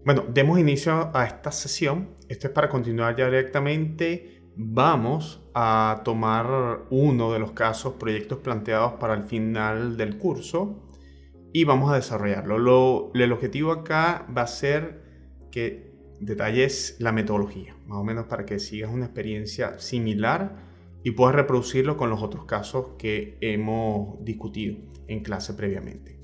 Bueno, demos inicio a esta sesión. Esto es para continuar ya directamente. Vamos a tomar uno de los casos, proyectos planteados para el final del curso y vamos a desarrollarlo. El objetivo acá va a ser que detalles la metodología, más o menos para que sigas una experiencia similar y puedas reproducirlo con los otros casos que hemos discutido en clase previamente.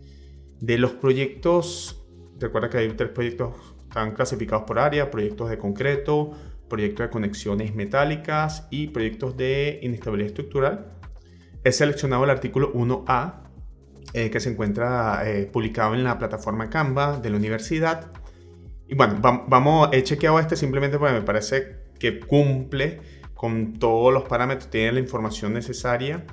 De los proyectos, recuerda que hay 3 proyectos, están clasificados por área: proyectos de concreto, proyectos de conexiones metálicas y proyectos de inestabilidad estructural. He seleccionado el artículo 1A, que se encuentra publicado en la plataforma Canva de la universidad. Y bueno, he chequeado este simplemente porque me parece que cumple con todos los parámetros, tiene la información necesaria,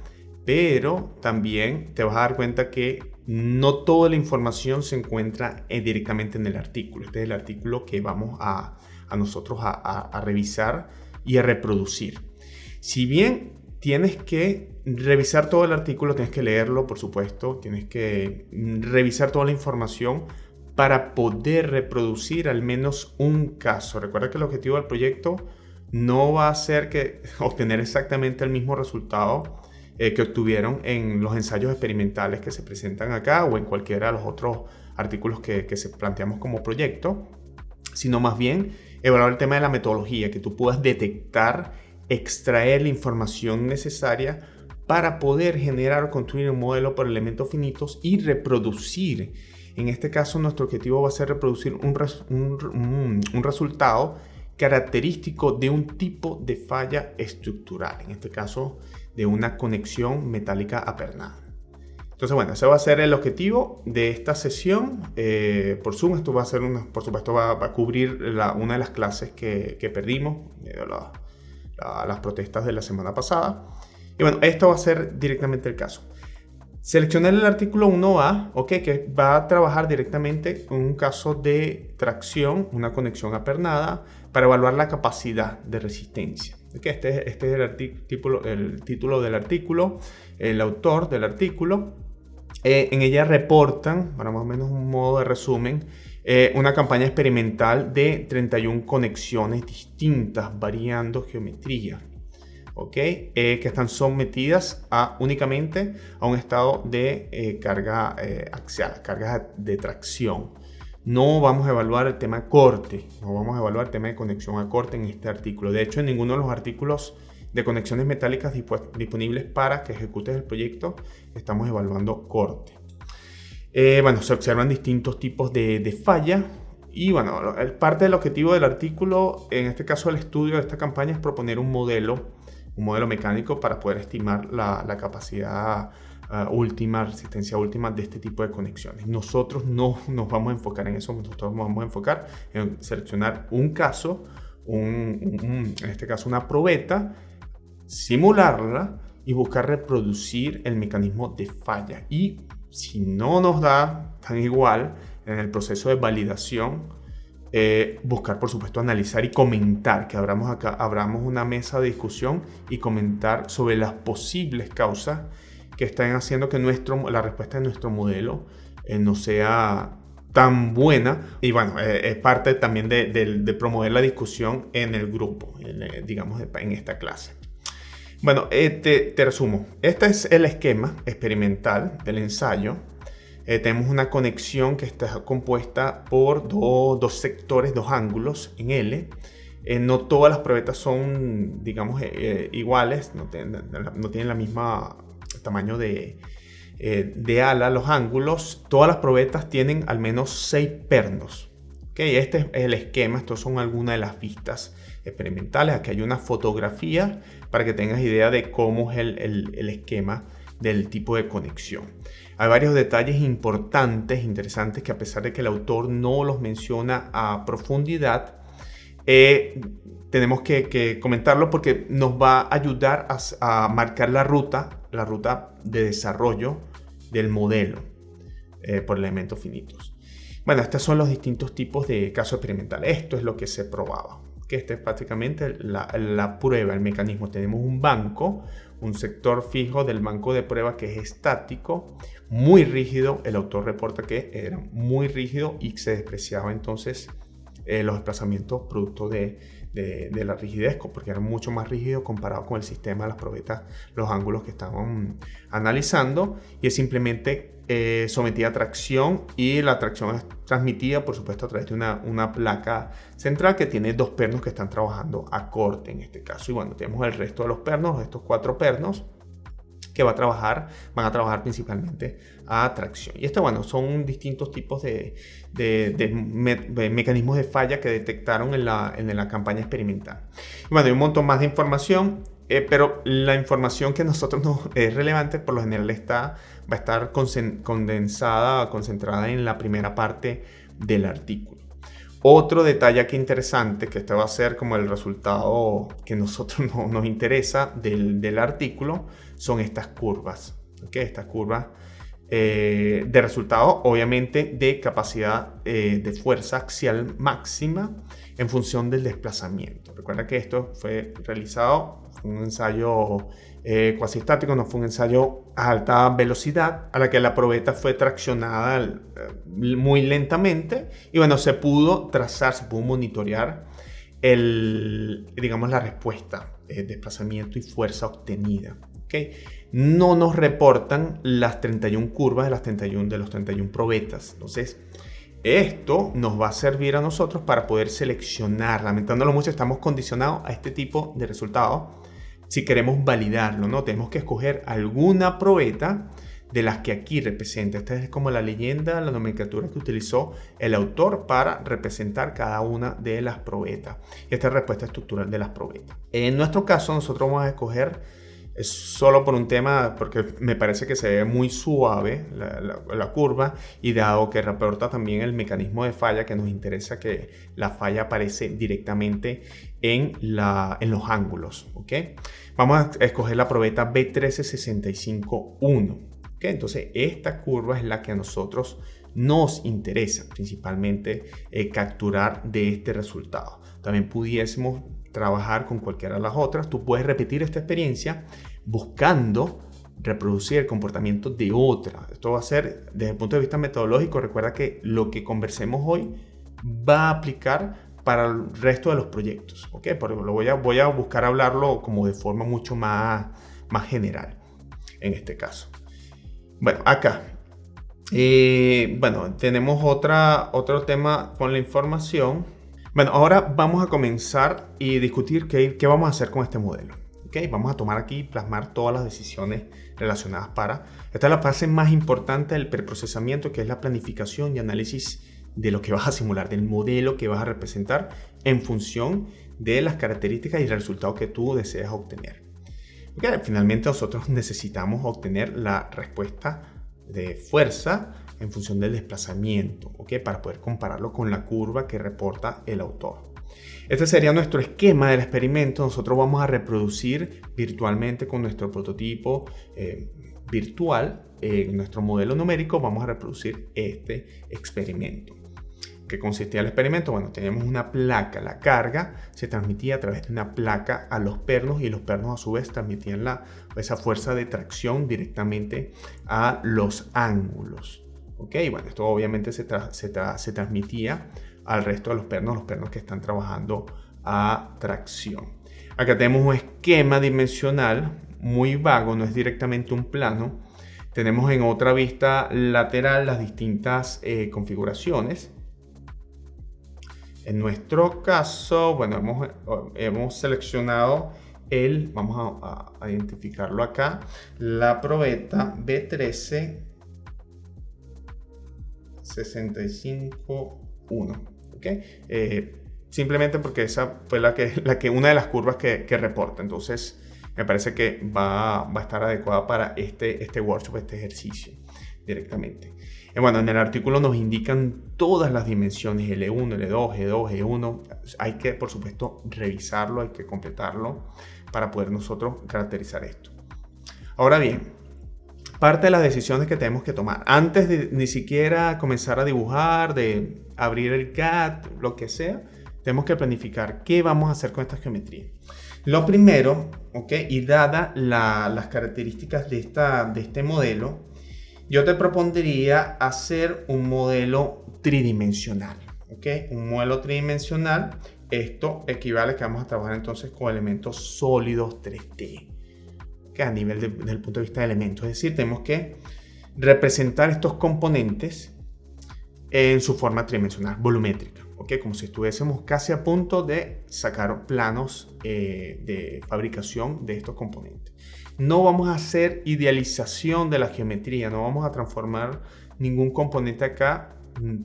pero también te vas a dar cuenta que no toda la información se encuentra directamente en el artículo. Este es el artículo que vamos a nosotros a revisar y a reproducir. Si bien tienes que revisar todo el artículo, tienes que leerlo, por supuesto, tienes que revisar toda la información para poder reproducir al menos un caso. Recuerda que el objetivo del proyecto no va a ser obtener exactamente el mismo resultado que obtuvieron en los ensayos experimentales que se presentan acá o en cualquiera de los otros artículos que se planteamos como proyecto, sino más bien evaluar el tema de la metodología, que tú puedas detectar, extraer la información necesaria para poder generar o construir un modelo por elementos finitos y reproducir. En este caso, nuestro objetivo va a ser reproducir un resultado característico de un tipo de falla estructural, en este caso de una conexión metálica apernada. Entonces, bueno, ese va a ser el objetivo de esta sesión por Zoom. Esto va a ser, por supuesto, va a cubrir una de las clases que perdimos, las protestas de la semana pasada. Y bueno, esto va a ser directamente el caso. Seleccioné el artículo 1A, que va a trabajar directamente en un caso de tracción, una conexión apernada, para evaluar la capacidad de resistencia. Este es el título del artículo, el autor del artículo. En ella reportan, para más o menos un modo de resumen, una campaña experimental de 31 conexiones distintas, variando geometría. Que están sometidas únicamente a un estado de carga axial, carga de tracción. No vamos a evaluar el tema corte, no vamos a evaluar el tema de conexión a corte en este artículo. De hecho, en ninguno de los artículos de conexiones metálicas disponibles para que ejecutes el proyecto estamos evaluando corte. Se observan distintos tipos de falla. Y bueno, parte del objetivo del artículo, en este caso el estudio de esta campaña, es proponer un modelo mecánico para poder estimar la capacidad última, resistencia última de este tipo de conexiones. Nosotros no nos vamos a enfocar en eso, nosotros nos vamos a enfocar en seleccionar un caso, en este caso una probeta, simularla y buscar reproducir el mecanismo de falla. Y si no nos da tan igual en el proceso de validación, buscar, por supuesto, analizar y comentar, que abramos una mesa de discusión y comentar sobre las posibles causas que están haciendo que la respuesta de nuestro modelo no sea tan buena. Y bueno, es parte también de promover la discusión en el grupo, digamos, en esta clase. Bueno, te resumo. Este es el esquema experimental del ensayo. Tenemos una conexión que está compuesta por dos sectores, dos ángulos en L. No todas las probetas son, digamos, iguales, no tienen la misma tamaño de ala, los ángulos. Todas las probetas tienen al menos 6 pernos. Este es el esquema, estos son algunas de las vistas experimentales. Aquí hay una fotografía para que tengas idea de cómo es el esquema del tipo de conexión. Hay varios detalles importantes, interesantes, que a pesar de que el autor no los menciona a profundidad, tenemos que comentarlo porque nos va a ayudar a marcar la ruta de desarrollo del modelo por elementos finitos. Bueno, estos son los distintos tipos de casos experimentales. Esto es lo que se probaba. Esta es prácticamente la prueba, el mecanismo. Tenemos un banco, un sector fijo del banco de prueba que es estático, muy rígido. El autor reporta que era muy rígido y se despreciaba entonces los desplazamientos producto de la rigidez, porque era mucho más rígido comparado con el sistema de las probetas, los ángulos que estaban analizando, y es simplemente sometida a tracción, y la tracción es transmitida, por supuesto, a través de una placa central que tiene 2 pernos que están trabajando a corte en este caso. Y bueno, tenemos el resto de los pernos, estos 4 pernos, que van a trabajar principalmente a tracción. Y bueno, son distintos tipos de mecanismos de falla que detectaron en la campaña experimental. Y bueno, hay un montón más de información, pero la información que a nosotros nos es relevante, por lo general va a estar concentrada en la primera parte del artículo. Otro detalle aquí interesante, que este va a ser como el resultado que a nosotros nos interesa del artículo, son estas curvas. ¿Okay? Estas curvas de resultado, obviamente, de capacidad de fuerza axial máxima en función del desplazamiento. Recuerda que esto fue realizado, fue un ensayo cuasi estático, no fue un ensayo a alta velocidad, a la que la probeta fue traccionada muy lentamente, y bueno, se pudo trazar, se pudo monitorear digamos, la respuesta, desplazamiento y fuerza obtenida. ¿Okay? No nos reportan las 31 curvas de los 31 probetas. Entonces, esto nos va a servir a nosotros para poder seleccionar. Lamentándolo mucho, estamos condicionados a este tipo de resultados. Si queremos validarlo, ¿no? Tenemos que escoger alguna probeta de las que aquí representa. Esta es como la leyenda, la nomenclatura que utilizó el autor para representar cada una de las probetas. Y esta es la respuesta estructural de las probetas. En nuestro caso, nosotros vamos a escoger solo por un tema, porque me parece que se ve muy suave la curva, y dado que reporta también el mecanismo de falla, que nos interesa que la falla aparece directamente en los ángulos. ¿Okay? Vamos a escoger la probeta B13651. ¿Okay? Entonces, esta curva es la que a nosotros nos interesa principalmente capturar de este resultado. También pudiésemos trabajar con cualquiera de las otras. Tú puedes repetir esta experiencia buscando reproducir el comportamiento de otra. Esto va a ser desde el punto de vista metodológico. Recuerda que lo que conversemos hoy va a aplicar para el resto de los proyectos. ¿Okay? Porque voy a buscar hablarlo como de forma mucho más general en este caso. Bueno, acá tenemos otro tema con la información. Bueno, ahora vamos a comenzar y discutir qué vamos a hacer con este modelo. ¿Okay? Vamos a tomar aquí y plasmar todas las decisiones relacionadas para... Esta es la fase más importante del preprocesamiento, que es la planificación y análisis de lo que vas a simular, del modelo que vas a representar en función de las características y el resultado que tú deseas obtener. ¿Okay? Finalmente, nosotros necesitamos obtener la respuesta de fuerza en función del desplazamiento, ¿okay? Para poder compararlo con la curva que reporta el autor. Este sería nuestro esquema del experimento. Nosotros vamos a reproducir virtualmente con nuestro prototipo virtual, nuestro modelo numérico. Vamos a reproducir este experimento. ¿Qué consistía el experimento? Bueno, teníamos una placa. La carga se transmitía a través de una placa a los pernos, y los pernos a su vez transmitían esa fuerza de tracción directamente a los ángulos. ¿Ok? Bueno, esto obviamente se transmitía al resto de los pernos que están trabajando a tracción. Acá tenemos un esquema dimensional muy vago, no es directamente un plano. Tenemos en otra vista lateral las distintas configuraciones. En nuestro caso, bueno, hemos seleccionado vamos a identificarlo acá, la probeta B13651. ¿Okay? Simplemente porque esa fue una de las curvas que reporta. Entonces, me parece que va a estar adecuada para este workshop, este ejercicio directamente. Bueno, en el artículo nos indican todas las dimensiones, L1, L2, G2, G1. Hay que, por supuesto, revisarlo, hay que completarlo para poder nosotros caracterizar esto. Ahora bien, parte de las decisiones que tenemos que tomar antes de ni siquiera comenzar a dibujar, de abrir el CAD, lo que sea, tenemos que planificar qué vamos a hacer con esta geometría. Lo primero, ¿okay? Y dadas las características de este modelo, yo te propondría hacer un modelo tridimensional. ¿ok? Un modelo tridimensional. Esto equivale a que vamos a trabajar entonces con elementos sólidos 3D, que a nivel del punto de vista de elementos. Es decir, tenemos que representar estos componentes en su forma tridimensional, volumétrica, ¿ok? Como si estuviésemos casi a punto de sacar planos de fabricación de estos componentes. No vamos a hacer idealización de la geometría, no vamos a transformar ningún componente acá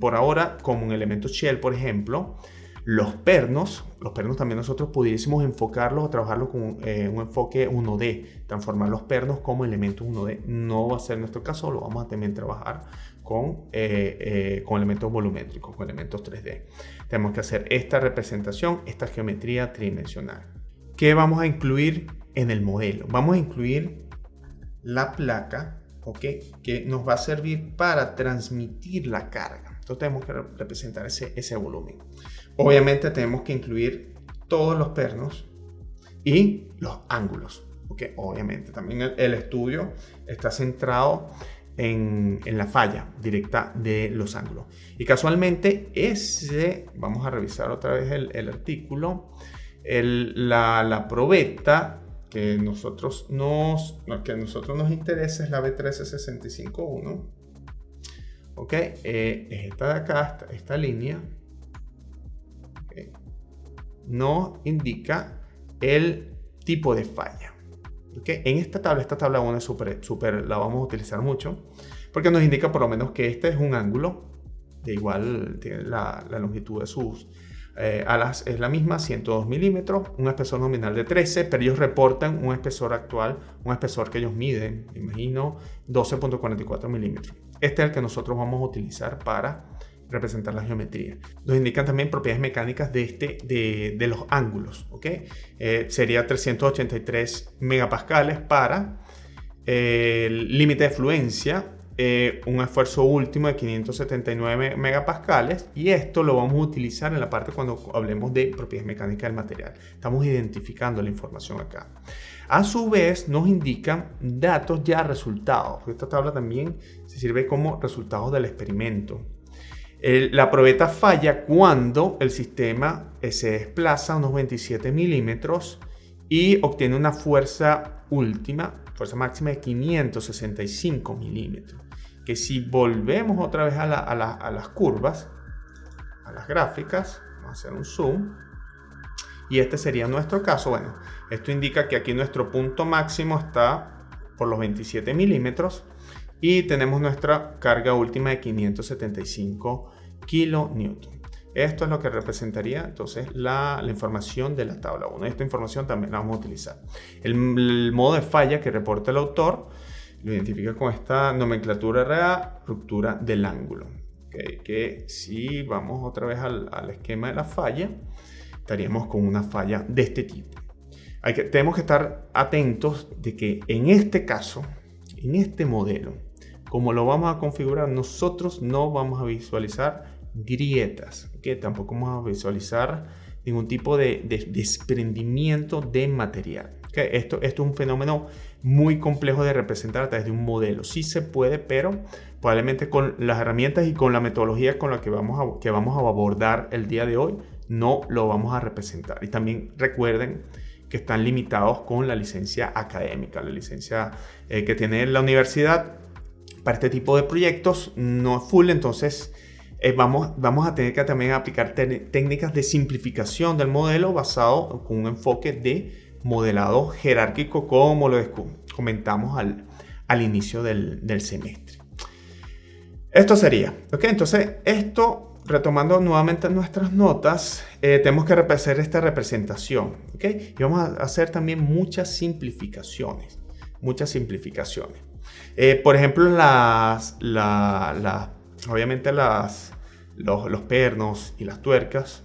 por ahora como un elemento shell, por ejemplo. Los pernos también nosotros pudiésemos enfocarlos o trabajarlos con un enfoque 1D, transformar los pernos como elementos 1D. No va a ser nuestro caso, lo vamos a también trabajar con elementos volumétricos, con elementos 3D. Tenemos que hacer esta representación, esta geometría tridimensional. ¿Qué vamos a incluir en el modelo? Vamos a incluir la placa, ¿ok? Que nos va a servir para transmitir la carga. Entonces tenemos que representar ese volumen. Obviamente tenemos que incluir todos los pernos y los ángulos, ¿ok? Obviamente también el estudio está centrado en la falla directa de los ángulos. Y casualmente vamos a revisar otra vez el artículo, la probeta que nosotros nos interesa es la B13651, ¿ok? Es esta de acá, esta línea, ¿okay? Nos indica el tipo de falla. ¿Okay? En esta tabla 1 es súper, la vamos a utilizar mucho porque nos indica por lo menos que este es un ángulo de igual, tiene la longitud de sus alas es la misma, 102 milímetros, un espesor nominal de 13, pero ellos reportan un espesor actual, un espesor que ellos miden, me imagino, 12.44 milímetros. Este es el que nosotros vamos a utilizar para representar la geometría. Nos indican también propiedades mecánicas de los ángulos, ¿ok? Sería 383 megapascales para el límite de fluencia, un esfuerzo último de 579 megapascales, y esto lo vamos a utilizar en la parte cuando hablemos de propiedades mecánicas del material. Estamos identificando la información acá. A su vez nos indican datos ya resultados. Esta tabla también se sirve como resultados del experimento. La probeta falla cuando el sistema se desplaza unos 27 milímetros y obtiene una fuerza máxima de 565 milímetros. Que si volvemos otra vez a las curvas, a las gráficas, vamos a hacer un zoom, y este sería nuestro caso. Bueno, esto indica que aquí nuestro punto máximo está por los 27 milímetros y tenemos nuestra carga última de 575 kilonewton. Esto es lo que representaría entonces la información de la tabla 1. Esta información también la vamos a utilizar. El modo de falla que reporta el autor lo identifica con esta nomenclatura RA, ruptura del ángulo. ¿Okay? Que si vamos otra vez al esquema de la falla, estaríamos con una falla de este tipo. Tenemos que estar atentos de que en este caso, en este modelo, como lo vamos a configurar, nosotros no vamos a visualizar grietas, ¿okay? Tampoco vamos a visualizar ningún tipo de desprendimiento de material. ¿Okay? Esto es un fenómeno muy complejo de representar a través de un modelo. Sí se puede, pero probablemente con las herramientas y con la metodología con la que vamos a abordar el día de hoy, no lo vamos a representar. Y también recuerden que están limitados con la licencia académica, la licencia que tiene la universidad para este tipo de proyectos no es full, entonces vamos a tener que también aplicar técnicas de simplificación del modelo basado con un enfoque de modelado jerárquico, como lo comentamos al inicio del semestre. Esto sería, ¿ok? Entonces, retomando nuevamente nuestras notas, tenemos que hacer esta representación, ¿ok? Y vamos a hacer también muchas simplificaciones. Por ejemplo, obviamente los pernos y las tuercas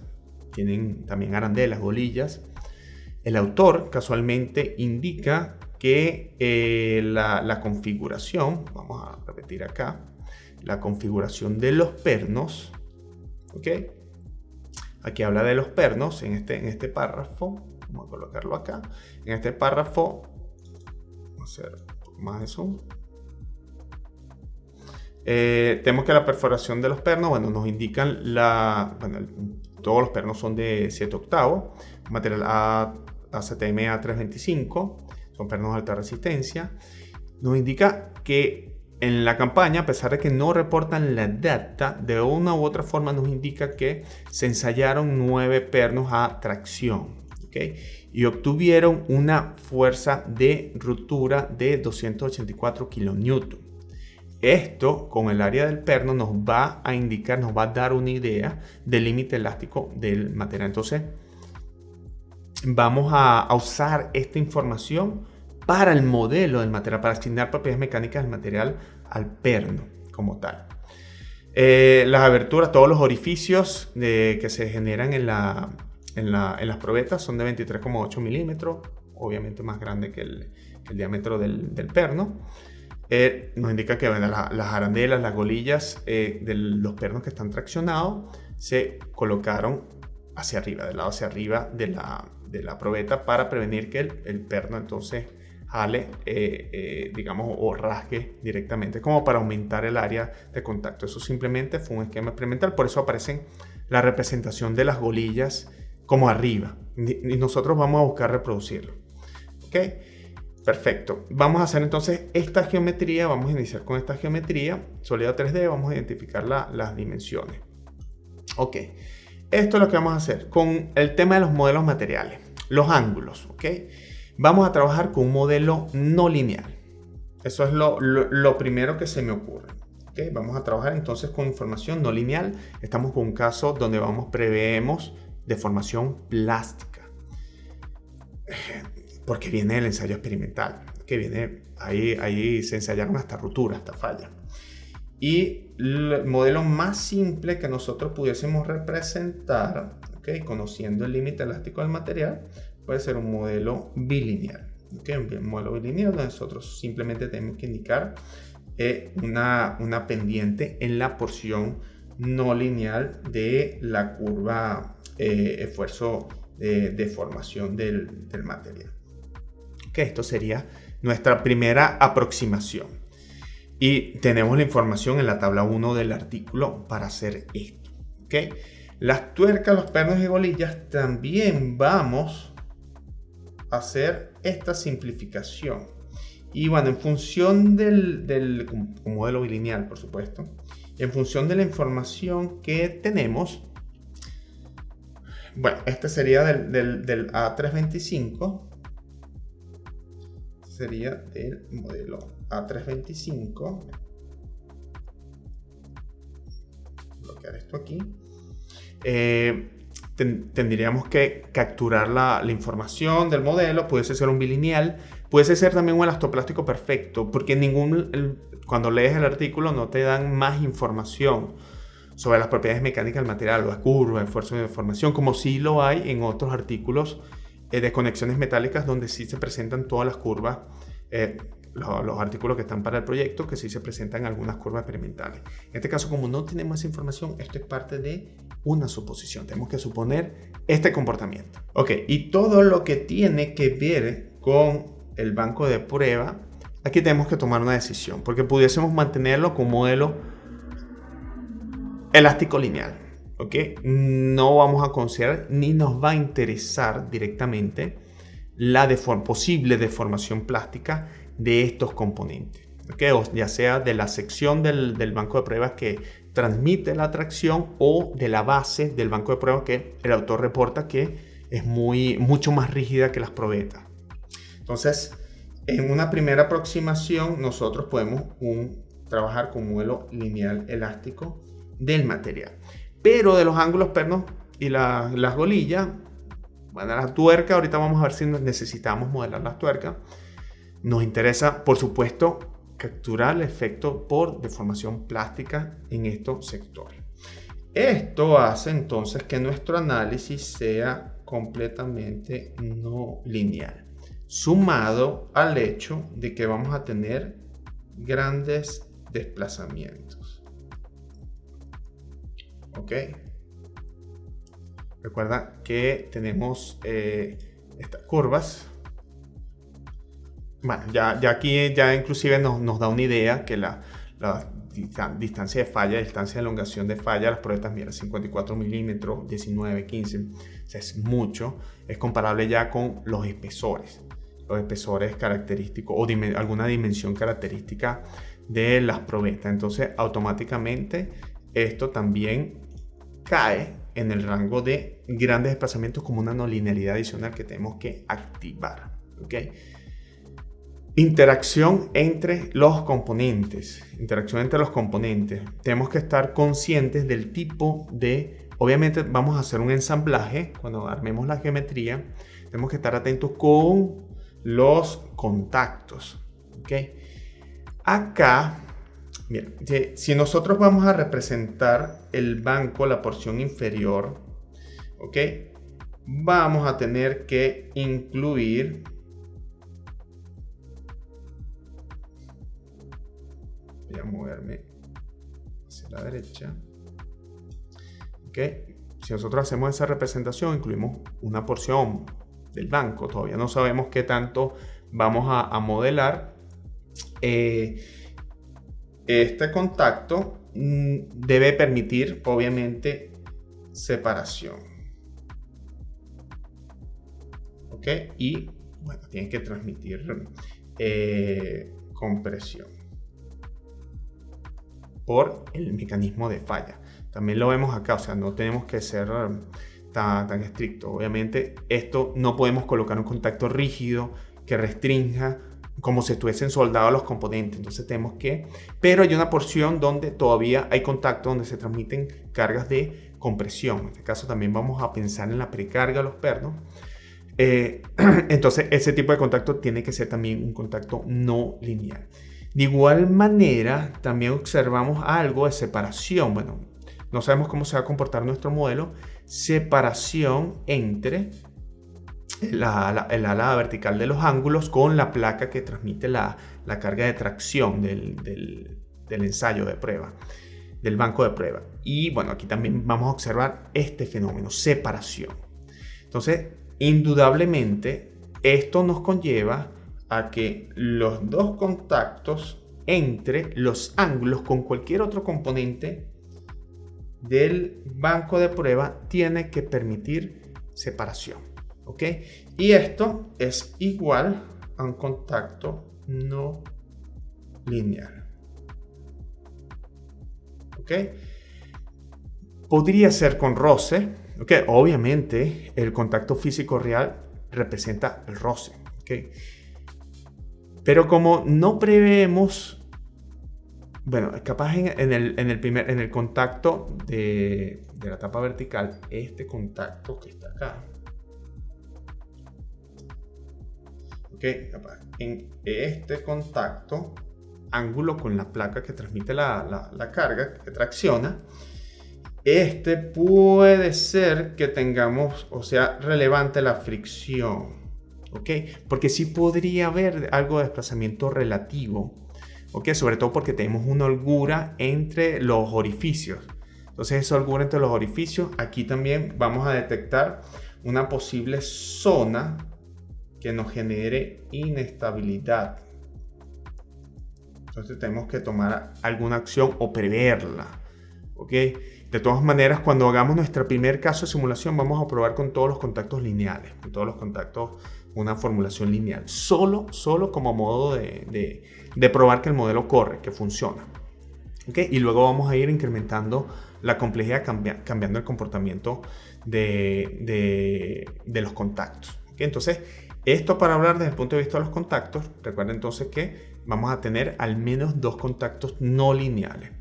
tienen también arandelas, golillas. El autor casualmente indica que la configuración, vamos a repetir acá, la configuración de los pernos, ¿ok? Aquí habla de los pernos en este párrafo, vamos a colocarlo acá, en este párrafo, vamos a hacer un poco más de zoom. Tenemos que la perforación de los pernos, bueno, nos indican todos los pernos son de 7 octavos, material ACTM A325, son pernos de alta resistencia. Nos indica que en la campaña, a pesar de que no reportan la data, de una u otra forma nos indica que se ensayaron 9 pernos a tracción, ¿okay? Y obtuvieron una fuerza de ruptura de 284 kN. Esto, con el área del perno, nos va a indicar, nos va a dar una idea del límite elástico del material. Entonces, vamos a usar esta información para el modelo del material, para asignar propiedades mecánicas del material al perno como tal. Las aberturas, todos los orificios que se generan en las probetas son de 23,8 milímetros, obviamente más grande que el diámetro del perno. Nos indica que las arandelas, las golillas de los pernos que están traccionados se colocaron hacia arriba, del lado hacia arriba de la probeta, para prevenir que el perno entonces jale, digamos, o rasgue directamente, como para aumentar el área de contacto. Eso simplemente fue un esquema experimental, por eso aparecen la representación de las golillas como arriba, y nosotros vamos a buscar reproducirlo. ¿Ok? Perfecto. Vamos a hacer entonces esta geometría, vamos a iniciar con esta geometría, sólido 3D, vamos a identificar las dimensiones. Ok, esto es lo que vamos a hacer con el tema de los modelos materiales, los ángulos, ¿ok? Vamos a trabajar con un modelo no lineal. Eso es lo primero que se me ocurre. ¿Okay? Vamos a trabajar entonces con información no lineal. Estamos con un caso donde preveemos deformación plástica. Porque viene el ensayo experimental. Que viene, ahí se ensayaron hasta rupturas, hasta fallas. Y el modelo más simple que nosotros pudiésemos representar, ¿okay? Conociendo el límite elástico del material, puede ser un modelo bilineal. ¿Okay? Un modelo bilineal donde nosotros simplemente tenemos que indicar una pendiente en la porción no lineal de la curva esfuerzo de deformación del material. Okay, esto sería nuestra primera aproximación. Y tenemos la información en la tabla 1 del artículo para hacer esto. ¿Okay? Las tuercas, los pernos y golillas también vamos hacer esta simplificación. Y bueno, en función del modelo bilineal, por supuesto, en función de la información que tenemos, bueno, este sería del A325, sería del modelo A325. Bloquear esto aquí. Tendríamos que capturar la información del modelo. Pudiese ser un bilineal, pudiese ser también un elastoplástico perfecto, porque cuando lees el artículo no te dan más información sobre las propiedades mecánicas del material, la curva, el esfuerzo de deformación, como sí lo hay en otros artículos de conexiones metálicas, donde sí se presentan todas las curvas, los artículos que están para el proyecto, que sí se presentan algunas curvas experimentales. En este caso, como no tenemos esa información, esto es parte de una suposición. Tenemos que suponer este comportamiento. Ok, y todo lo que tiene que ver con el banco de prueba, aquí tenemos que tomar una decisión, porque pudiésemos mantenerlo con modelo elástico lineal. ¿Ok? No vamos a considerar ni nos va a interesar directamente la posible deformación plástica de estos componentes. ¿Okay? O ya sea de la sección del banco de pruebas que transmite la tracción, o de la base del banco de pruebas que el autor reporta que es mucho más rígida que las probetas. Entonces, en una primera aproximación, nosotros podemos trabajar con un modelo lineal elástico del material. Pero de los ángulos, pernos y las golillas, bueno, la tuerca, ahorita vamos a ver si necesitamos modelar las tuercas. Nos interesa, por supuesto, capturar el efecto por deformación plástica en estos sectores. Esto hace entonces que nuestro análisis sea completamente no lineal, sumado al hecho de que vamos a tener grandes desplazamientos. Ok, recuerda que tenemos estas curvas. Bueno, ya aquí inclusive nos da una idea que distancia de falla, distancia de elongación de falla, las probetas, mira, 54 milímetros, 19, 15, o sea, es mucho. Es comparable ya con los espesores característicos o alguna dimensión característica de las probetas. Entonces, automáticamente esto también cae en el rango de grandes desplazamientos como una no linealidad adicional que tenemos que activar. ¿Ok? Interacción entre los componentes. Tenemos que estar conscientes del tipo de... Obviamente vamos a hacer un ensamblaje. Cuando armemos la geometría, tenemos que estar atentos con los contactos. ¿Ok? Acá, mira, si nosotros vamos a representar el banco, la porción inferior, ¿ok? Vamos a tener que incluir... Voy a moverme hacia la derecha. ¿Ok? Si nosotros hacemos esa representación, incluimos una porción del banco. Todavía no sabemos qué tanto vamos a modelar. Este contacto debe permitir, obviamente, separación. ¿Ok? Y, bueno, tiene que transmitir compresión por el mecanismo de falla. También lo vemos acá, o sea, no tenemos que ser tan estrictos. Obviamente, esto no podemos colocar un contacto rígido que restrinja como si estuviesen soldados los componentes. Entonces tenemos que... Pero hay una porción donde todavía hay contacto, donde se transmiten cargas de compresión. En este caso también vamos a pensar en la precarga de los pernos. Entonces ese tipo de contacto tiene que ser también un contacto no lineal. De igual manera, también observamos algo de separación. Bueno, no sabemos cómo se va a comportar nuestro modelo. Separación entre el ala vertical de los ángulos con la placa que transmite la carga de tracción del ensayo de prueba, del banco de prueba. Y bueno, aquí también vamos a observar este fenómeno, separación. Entonces, indudablemente, esto nos conlleva a que los dos contactos entre los ángulos con cualquier otro componente del banco de prueba tiene que permitir separación. ¿Ok? Y esto es igual a un contacto no lineal. ¿Ok? Podría ser con roce. ¿Ok? Obviamente el contacto físico real representa el roce. ¿Ok? Pero como no preveemos, bueno, capaz en el contacto de la tapa vertical, este contacto que está acá, ¿ok? En este contacto, ángulo con la placa que transmite la carga, que tracciona, este puede ser que tengamos, o sea, relevante la fricción. ¿Ok? Porque sí podría haber algo de desplazamiento relativo, ¿ok? Sobre todo porque tenemos una holgura entre los orificios. Entonces esa holgura entre los orificios, aquí también vamos a detectar una posible zona que nos genere inestabilidad. Entonces tenemos que tomar alguna acción o preverla, ¿ok? De todas maneras, cuando hagamos nuestro primer caso de simulación, vamos a probar con todos los contactos lineales, con todos los contactos, una formulación lineal, solo como modo de probar que el modelo corre, que funciona. ¿Okay? Y luego vamos a ir incrementando la complejidad, cambiando el comportamiento de los contactos. ¿Okay? Entonces, esto para hablar desde el punto de vista de los contactos. Recuerden entonces que vamos a tener al menos dos contactos no lineales.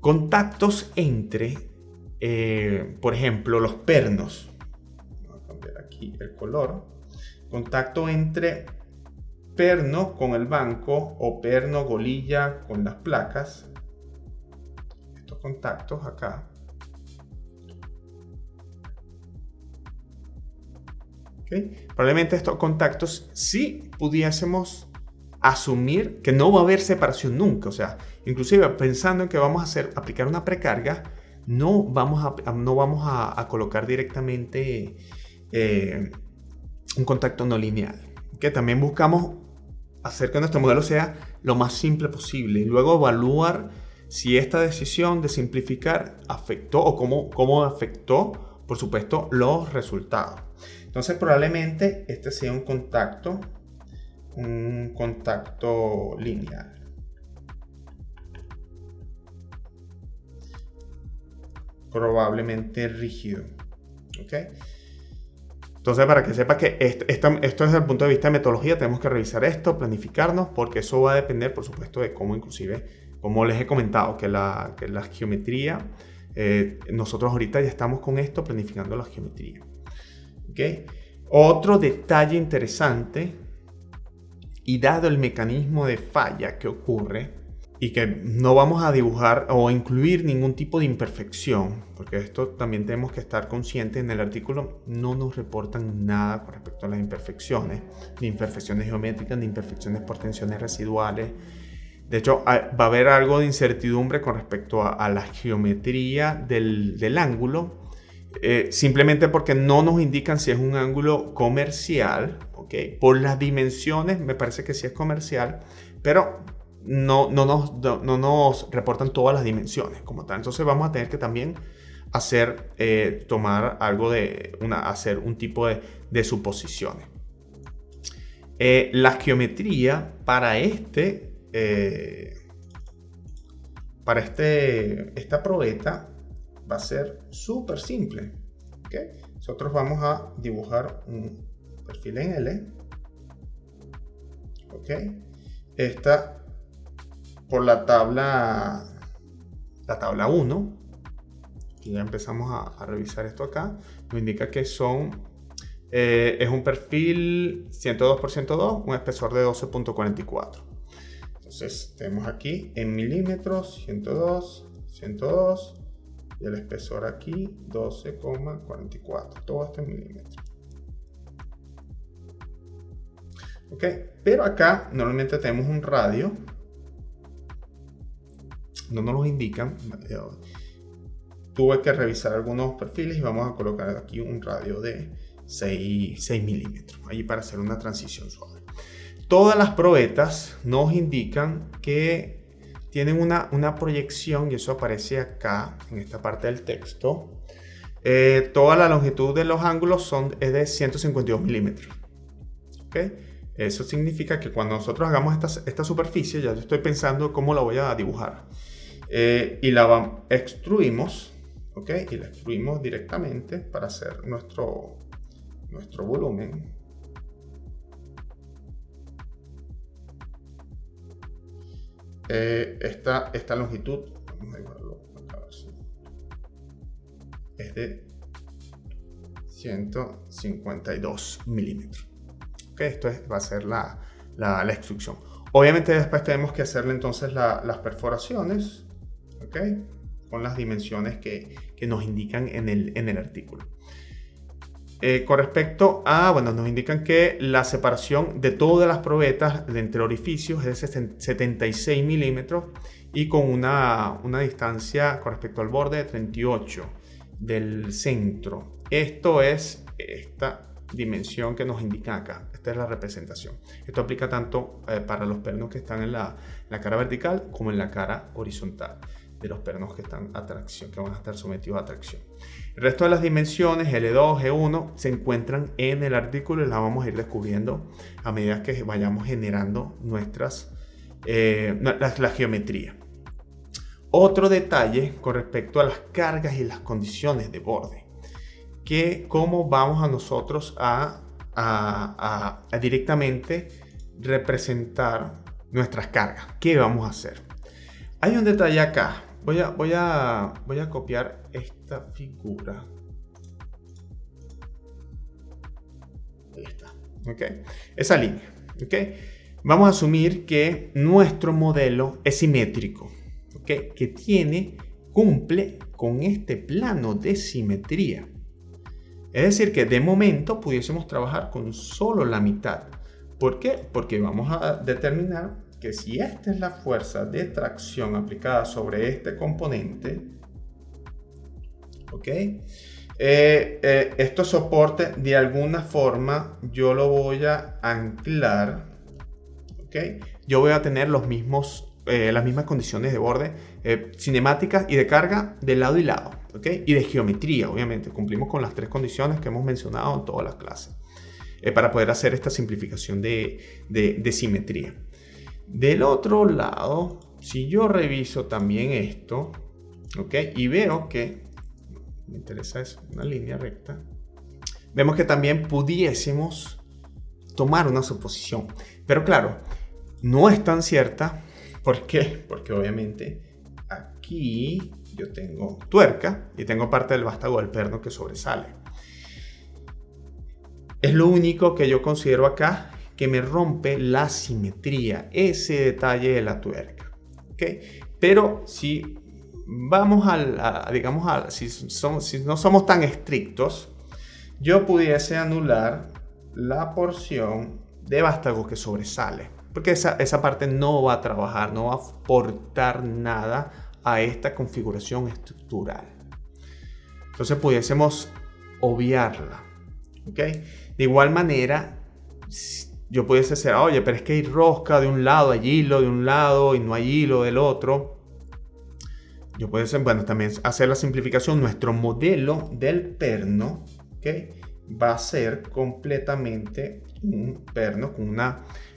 Contactos entre, por ejemplo, los pernos. Vamos a cambiar aquí el color. Contacto entre perno con el banco o perno golilla con las placas. Estos contactos acá. ¿Okay? Probablemente estos contactos sí pudiésemos asumir que no va a haber separación nunca. O sea, inclusive pensando en que vamos a aplicar una precarga, no vamos a colocar directamente un contacto no lineal. Que también buscamos hacer que nuestro modelo sea lo más simple posible y luego evaluar si esta decisión de simplificar afectó o cómo afectó, por supuesto, los resultados. Entonces probablemente este sea un contacto lineal. Probablemente rígido. ¿Ok? Entonces, para que sepa que esto desde el punto de vista de metodología, tenemos que revisar esto, planificarnos, porque eso va a depender, por supuesto, de cómo inclusive, como les he comentado, que la geometría, nosotros ahorita ya estamos con esto, planificando la geometría. ¿Ok? Otro detalle interesante, y dado el mecanismo de falla que ocurre, y que no vamos a dibujar o incluir ningún tipo de imperfección, porque esto también tenemos que estar conscientes. En el artículo no nos reportan nada con respecto a las imperfecciones, ni imperfecciones geométricas, ni imperfecciones por tensiones residuales. De hecho, va a haber algo de incertidumbre con respecto a la geometría del ángulo, simplemente porque no nos indican si es un ángulo comercial, ¿ok? Por las dimensiones me parece que sí es comercial, pero no nos reportan todas las dimensiones como tal. Entonces vamos a tener que también tomar algo hacer un tipo de suposiciones. La geometría para esta probeta va a ser súper simple. ¿Okay? Nosotros vamos a dibujar un perfil en L. ¿Ok? Esta por la tabla 1, y ya empezamos a revisar esto acá, nos indica que es un perfil 102 por 102, un espesor de 12.44. Entonces tenemos aquí en milímetros 102, 102, y el espesor aquí 12,44, todo esto en milímetros. Ok, pero acá normalmente tenemos un radio. No nos los indican. Tuve que revisar algunos perfiles y vamos a colocar aquí un radio de 6 milímetros ahí para hacer una transición suave. Todas las probetas nos indican que tienen una proyección, y eso aparece acá en esta parte del texto. Toda la longitud de los ángulos es de 152 milímetros. ¿Okay? Eso significa que cuando nosotros hagamos esta superficie, ya yo estoy pensando cómo la voy a dibujar. Y la extruimos, ¿ok? Y la extruimos directamente para hacer nuestro volumen. Esta longitud, vamos a dibujarlo acá, es de 152 milímetros. ¿Okay? Esto va a ser la extrusión. Obviamente después tenemos que hacerle entonces las perforaciones, ¿okay? Con las dimensiones que nos indican en el artículo. Con respecto a, nos indican que la separación de todas las probetas de entre orificios es de 76 milímetros y con una distancia con respecto al borde de 38 del centro. Esto es esta dimensión que nos indica acá. Esta es la representación. Esto aplica tanto para los pernos que están en la cara vertical como en la cara horizontal de los pernos que están que van a estar sometidos a tracción. El resto de las dimensiones, L2, G1, se encuentran en el artículo y las vamos a ir descubriendo a medida que vayamos generando la geometría. Otro detalle con respecto a las cargas y las condiciones de borde, que cómo vamos a nosotros a directamente representar nuestras cargas. ¿Qué vamos a hacer? Hay un detalle acá. Voy a copiar esta figura. Ahí está. ¿Okay? Esa línea. ¿Okay? Vamos a asumir que nuestro modelo es simétrico. ¿Okay? Que cumple con este plano de simetría. Es decir, que de momento pudiésemos trabajar con solo la mitad. ¿Por qué? Porque vamos a determinar que si esta es la fuerza de tracción aplicada sobre este componente, ¿ok? Estos soportes de alguna forma yo lo voy a anclar, ¿ok? Yo voy a tener los mismos las mismas condiciones de borde, cinemáticas y de carga de lado y lado, ¿ok? Y de geometría, obviamente. Cumplimos con las 3 condiciones que hemos mencionado en todas las clases para poder hacer esta simplificación de simetría. Del otro lado, si yo reviso también esto, ¿ok? Y veo que, me interesa es una línea recta, vemos que también pudiésemos tomar una suposición. Pero claro, no es tan cierta. ¿Por qué? Porque obviamente aquí yo tengo tuerca y tengo parte del vástago del perno que sobresale. Es lo único que yo considero acá que me rompe la simetría, ese detalle de la tuerca. ¿Okay? Pero si vamos si no somos tan estrictos, yo pudiese anular la porción de vástago que sobresale, porque esa parte no va a trabajar, no va a aportar nada a esta configuración estructural. Entonces pudiésemos obviarla, ¿ok? De igual manera, yo pudiese decir, oye, pero es que hay rosca de un lado, hay hilo de un lado y no hay hilo del otro. Yo pudiese, bueno, también hacer la simplificación. Nuestro modelo del perno, ¿ok?, va a ser completamente un perno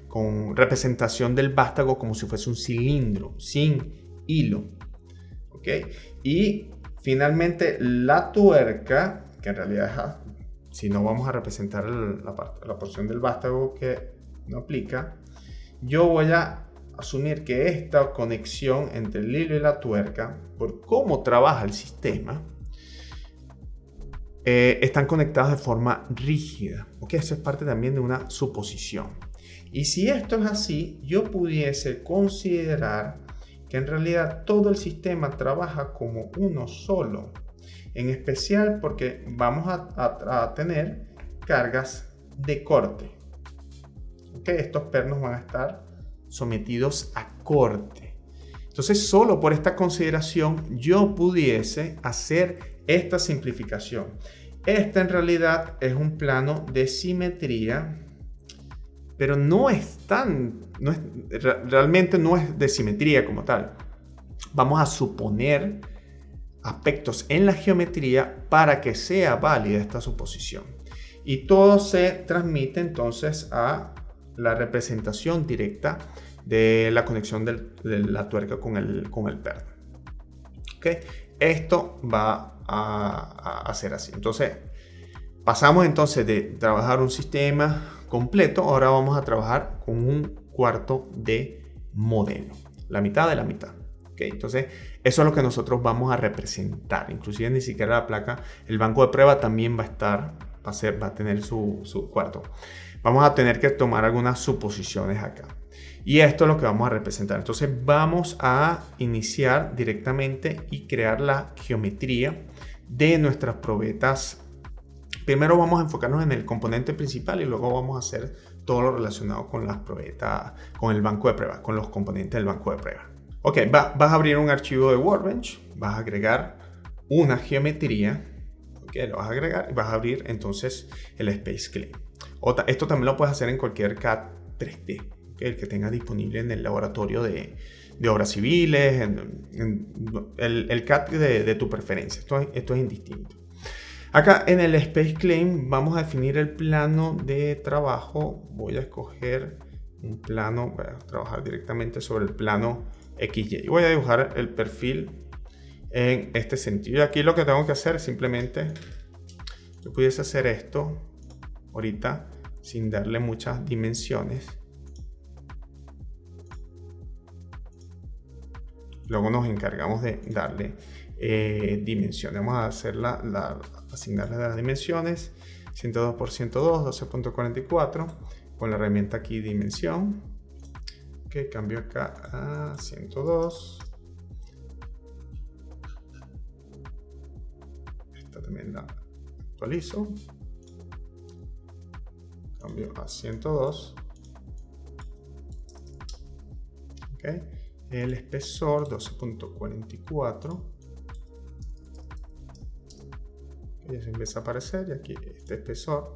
con representación del vástago como si fuese un cilindro, sin hilo, ¿ok? Y finalmente la tuerca, que en realidad si no vamos a representar la porción del vástago que no aplica, yo voy a asumir que esta conexión entre el hilo y la tuerca, por cómo trabaja el sistema, están conectados de forma rígida. ¿Okay? Eso es parte también de una suposición. Y si esto es así, yo pudiese considerar que en realidad todo el sistema trabaja como uno solo. En especial porque vamos a tener cargas de corte. ¿Okay? Estos pernos van a estar sometidos a corte. Entonces, solo por esta consideración, yo pudiese hacer esta simplificación. Esta en realidad es un plano de simetría, pero realmente no es de simetría como tal. Vamos a suponer aspectos en la geometría para que sea válida esta suposición. Y todo se transmite entonces a la representación directa de la conexión de la tuerca con el perno. ¿Okay? Esto va a ser así. Entonces, pasamos entonces de trabajar un sistema completo, ahora vamos a trabajar con un cuarto de modelo, la mitad de la mitad. ¿Okay? Entonces, eso es lo que nosotros vamos a representar. Inclusive ni siquiera la placa, el banco de prueba también va a tener su cuarto. Vamos a tener que tomar algunas suposiciones acá. Y esto es lo que vamos a representar. Entonces vamos a iniciar directamente y crear la geometría de nuestras probetas. Primero vamos a enfocarnos en el componente principal y luego vamos a hacer todo lo relacionado con las probetas, con el banco de pruebas, con los componentes del banco de pruebas. Ok, vas a abrir un archivo de Workbench, vas a agregar una geometría, okay, lo vas a agregar y vas a abrir entonces el Space Clay. Esto también lo puedes hacer en cualquier CAD 3D, okay, el que tengas disponible en el laboratorio de obras civiles, el CAD de tu preferencia. Esto es indistinto. Acá en el Space Claim vamos a definir el plano de trabajo. Voy a escoger un plano, voy a trabajar directamente sobre el plano XY. Voy a dibujar el perfil en este sentido. Y aquí lo que tengo que hacer es simplemente, yo pudiese hacer esto ahorita sin darle muchas dimensiones. Luego nos encargamos de darle dimensiones. Vamos a asignarle las dimensiones 102 por 102, 12.44 con la herramienta aquí dimensión. Ok, cambio acá a 102. Esta también la actualizo. Cambio a 102. Ok. El espesor 12.44. Ya se empieza a aparecer y aquí este espesor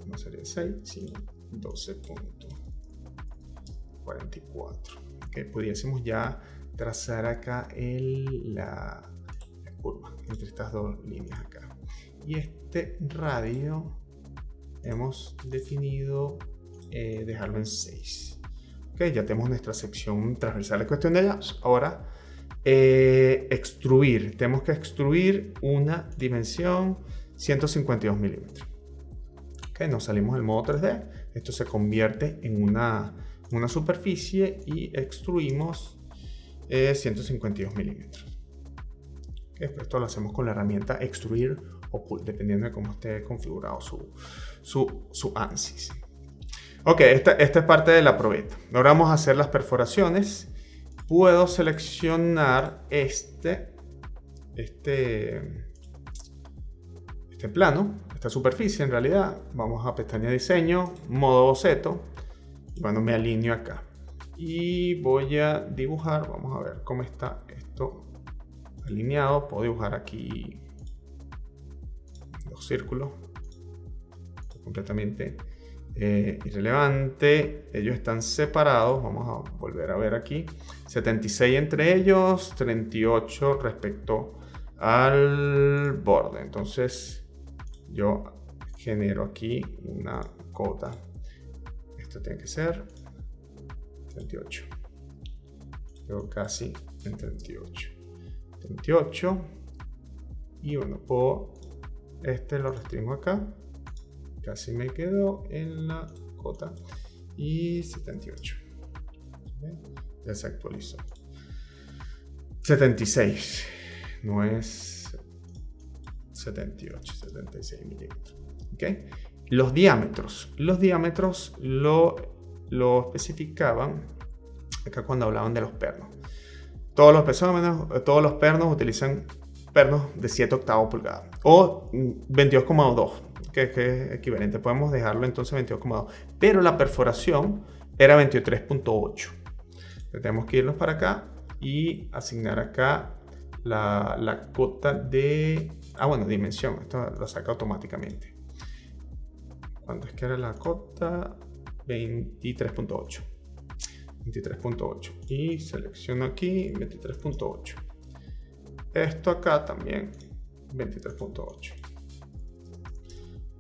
no sería 6 sino 12.44. que pudiésemos ya trazar acá la curva entre estas dos líneas acá. Y este radio hemos definido dejarlo en 6. Ok, ya tenemos nuestra sección transversal. Es cuestión de ahora extruir. Tenemos que extruir una dimensión 152 milímetros. Ok, nos salimos del modo 3D. Esto se convierte en una superficie y extruimos 152 milímetros. Okay, esto lo hacemos con la herramienta extruir o pull, dependiendo de cómo esté configurado su ANSYS. Ok, esta es parte de la probeta. Ahora vamos a hacer las perforaciones. Puedo seleccionar este plano, esta superficie en realidad. Vamos a pestaña diseño, modo boceto. Bueno, me alineo acá. Y voy a dibujar, vamos a ver cómo está esto alineado. Puedo dibujar aquí los círculos. Completamente irrelevante. Ellos están separados. Vamos a volver a ver aquí. 76 entre ellos, 38 respecto al borde. Entonces yo genero aquí una cota. Esto tiene que ser 38. Quedo casi en 38. 38. Y bueno, puedo lo restringo acá. Casi me quedo en la cota. Y 78. ¿Okay? Ya se actualizó. 76. No es 78, 76 milímetros. ¿Okay? Los diámetros lo especificaban acá cuando hablaban de los pernos. Todos los pernos utilizan pernos de 7/8 pulgadas o 22,2, que es equivalente. Podemos dejarlo entonces 22,2, pero la perforación era 23,8. Tenemos que irnos para acá y asignar acá la cota de dimensión. Esto lo saca automáticamente. ¿Cuánto es que era la cota? 23,8. 23,8 y selecciono aquí 23,8. Esto acá también 23,8.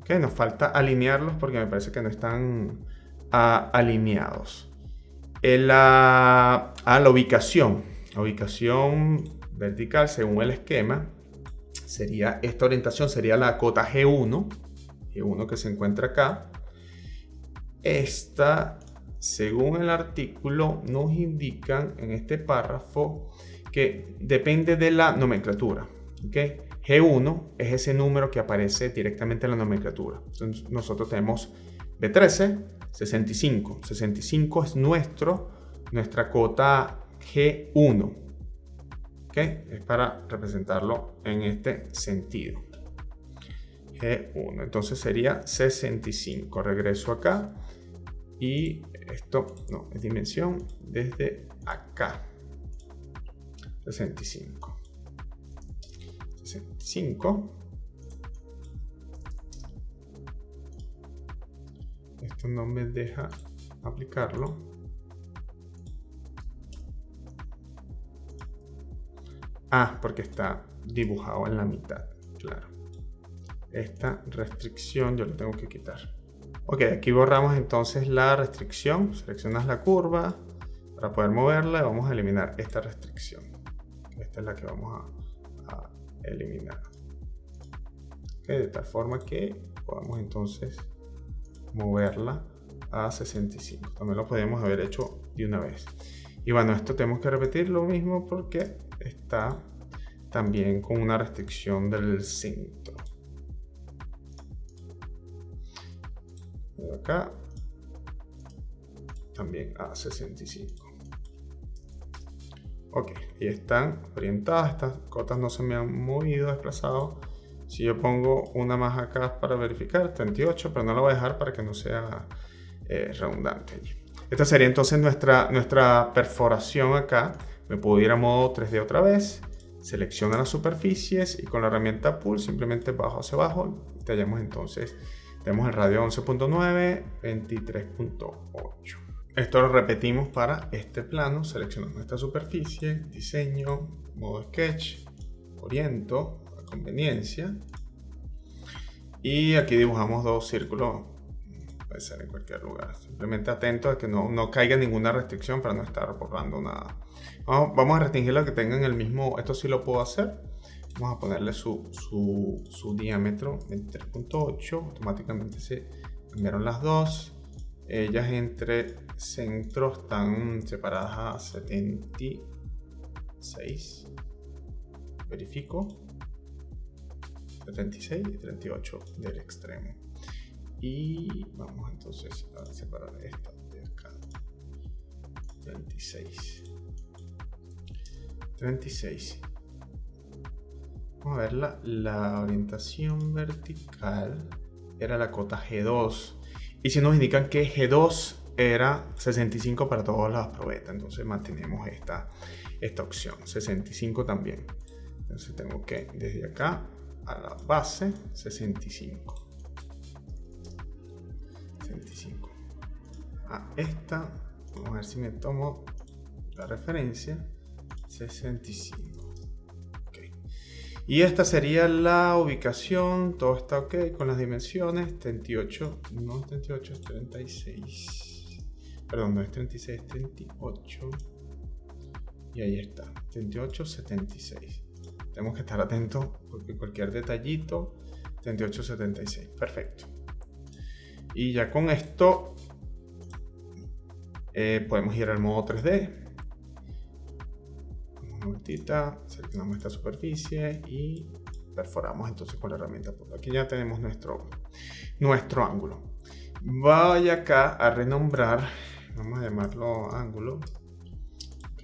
Ok, nos falta alinearlos porque me parece que no están alineados. La ubicación vertical según el esquema sería esta orientación, sería la cota G1 que se encuentra acá. Esta, según el artículo, nos indican en este párrafo que depende de la nomenclatura. ¿Okay? G1 es ese número que aparece directamente en la nomenclatura. Entonces, nosotros tenemos B13, 65. 65 es nuestra cota G1. ¿Okay? Es para representarlo en este sentido. G1. Entonces sería 65. Regreso acá. Y esto no es dimensión desde acá. 65. Esto no me deja aplicarlo. Porque está dibujado en la mitad. Claro. Esta restricción yo lo tengo que quitar. Ok, aquí borramos entonces la restricción. Seleccionas la curva para poder moverla. Vamos a eliminar esta restricción. Esta es la que vamos a eliminar. Okay, de tal forma que podamos entonces moverla a 65. También lo podemos haber hecho de una vez. Y bueno, esto tenemos que repetir lo mismo porque está también con una restricción del centro. Y acá también a 65. Ok, y están orientadas. Estas cotas no se me han movido, desplazado. Si yo pongo una más acá para verificar, 38, pero no la voy a dejar para que no sea redundante. Esta sería entonces nuestra perforación acá. Me puedo ir a modo 3D otra vez. Selecciona las superficies y con la herramienta Pull simplemente bajo hacia abajo. Y tallamos entonces, tenemos el radio 11.9, 23.8. Esto lo repetimos para este plano. Seleccionamos esta superficie, diseño, modo sketch, oriento a conveniencia. Y aquí dibujamos dos círculos, puede ser en cualquier lugar. Simplemente atento a que no caiga ninguna restricción para no estar borrando nada. Vamos a restringirlo a que tengan el mismo, esto sí lo puedo hacer. Vamos a ponerle su diámetro en 3.8, automáticamente se cambiaron las dos. Ellas entre centros están separadas a 76. Verifico. 76 y 38 del extremo. Y vamos entonces a separar esta de acá. 36. 36. Vamos a ver la orientación vertical. Era la cota G2. Y si nos indican que G2 era 65 para todas las probetas, entonces mantenemos esta opción. 65 también. Entonces tengo que desde acá a la base 65. A esta, vamos a ver si me tomo la referencia, 65. Okay. Y esta sería la ubicación, todo está ok con las dimensiones, 38, no es 38, es 36. Perdón, no es 36, es 38. Y ahí está, 38, 76. Tenemos que estar atentos porque cualquier detallito, 38, 76. Perfecto. Y ya con esto podemos ir al modo 3D. Una vueltita, seleccionamos esta superficie y perforamos entonces con la herramienta. Aquí ya tenemos nuestro ángulo. Voy acá a renombrar, vamos a llamarlo ángulo. Ok.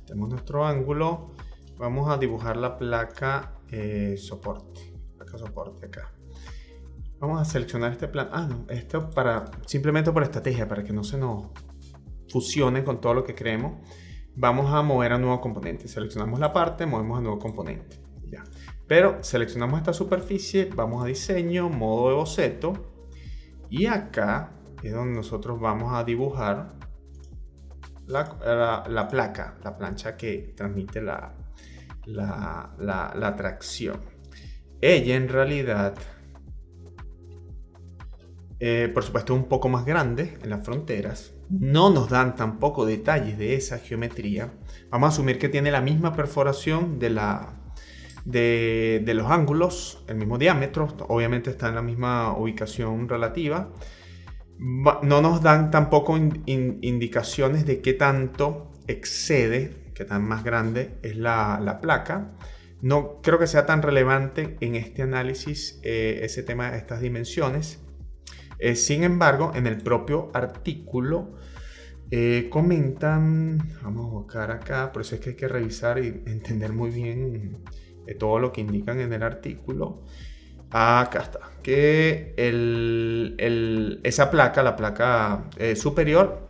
Tenemos nuestro ángulo. Vamos a dibujar la placa soporte. Placa soporte acá. Vamos a seleccionar este plano. Esto simplemente por estrategia, para que no se nos fusione con todo lo que creemos. Vamos a mover a nuevo componente. Seleccionamos la parte, movemos a nuevo componente. Ya. Pero seleccionamos esta superficie, vamos a diseño, modo de boceto. Y acá es donde nosotros vamos a dibujar la placa, la plancha que transmite la tracción. Ella en realidad, por supuesto, es un poco más grande en las fronteras. No nos dan tampoco detalles de esa geometría. Vamos a asumir que tiene la misma perforación de los ángulos, el mismo diámetro. Obviamente está en la misma ubicación relativa. No nos dan tampoco indicaciones de qué tanto excede, qué tan más grande es la placa. No creo que sea tan relevante en este análisis ese tema de estas dimensiones. Sin embargo, en el propio artículo comentan, vamos a buscar acá, por eso es que hay que revisar y entender muy bien todo lo que indican en el artículo. Acá está, que esa placa, la placa superior,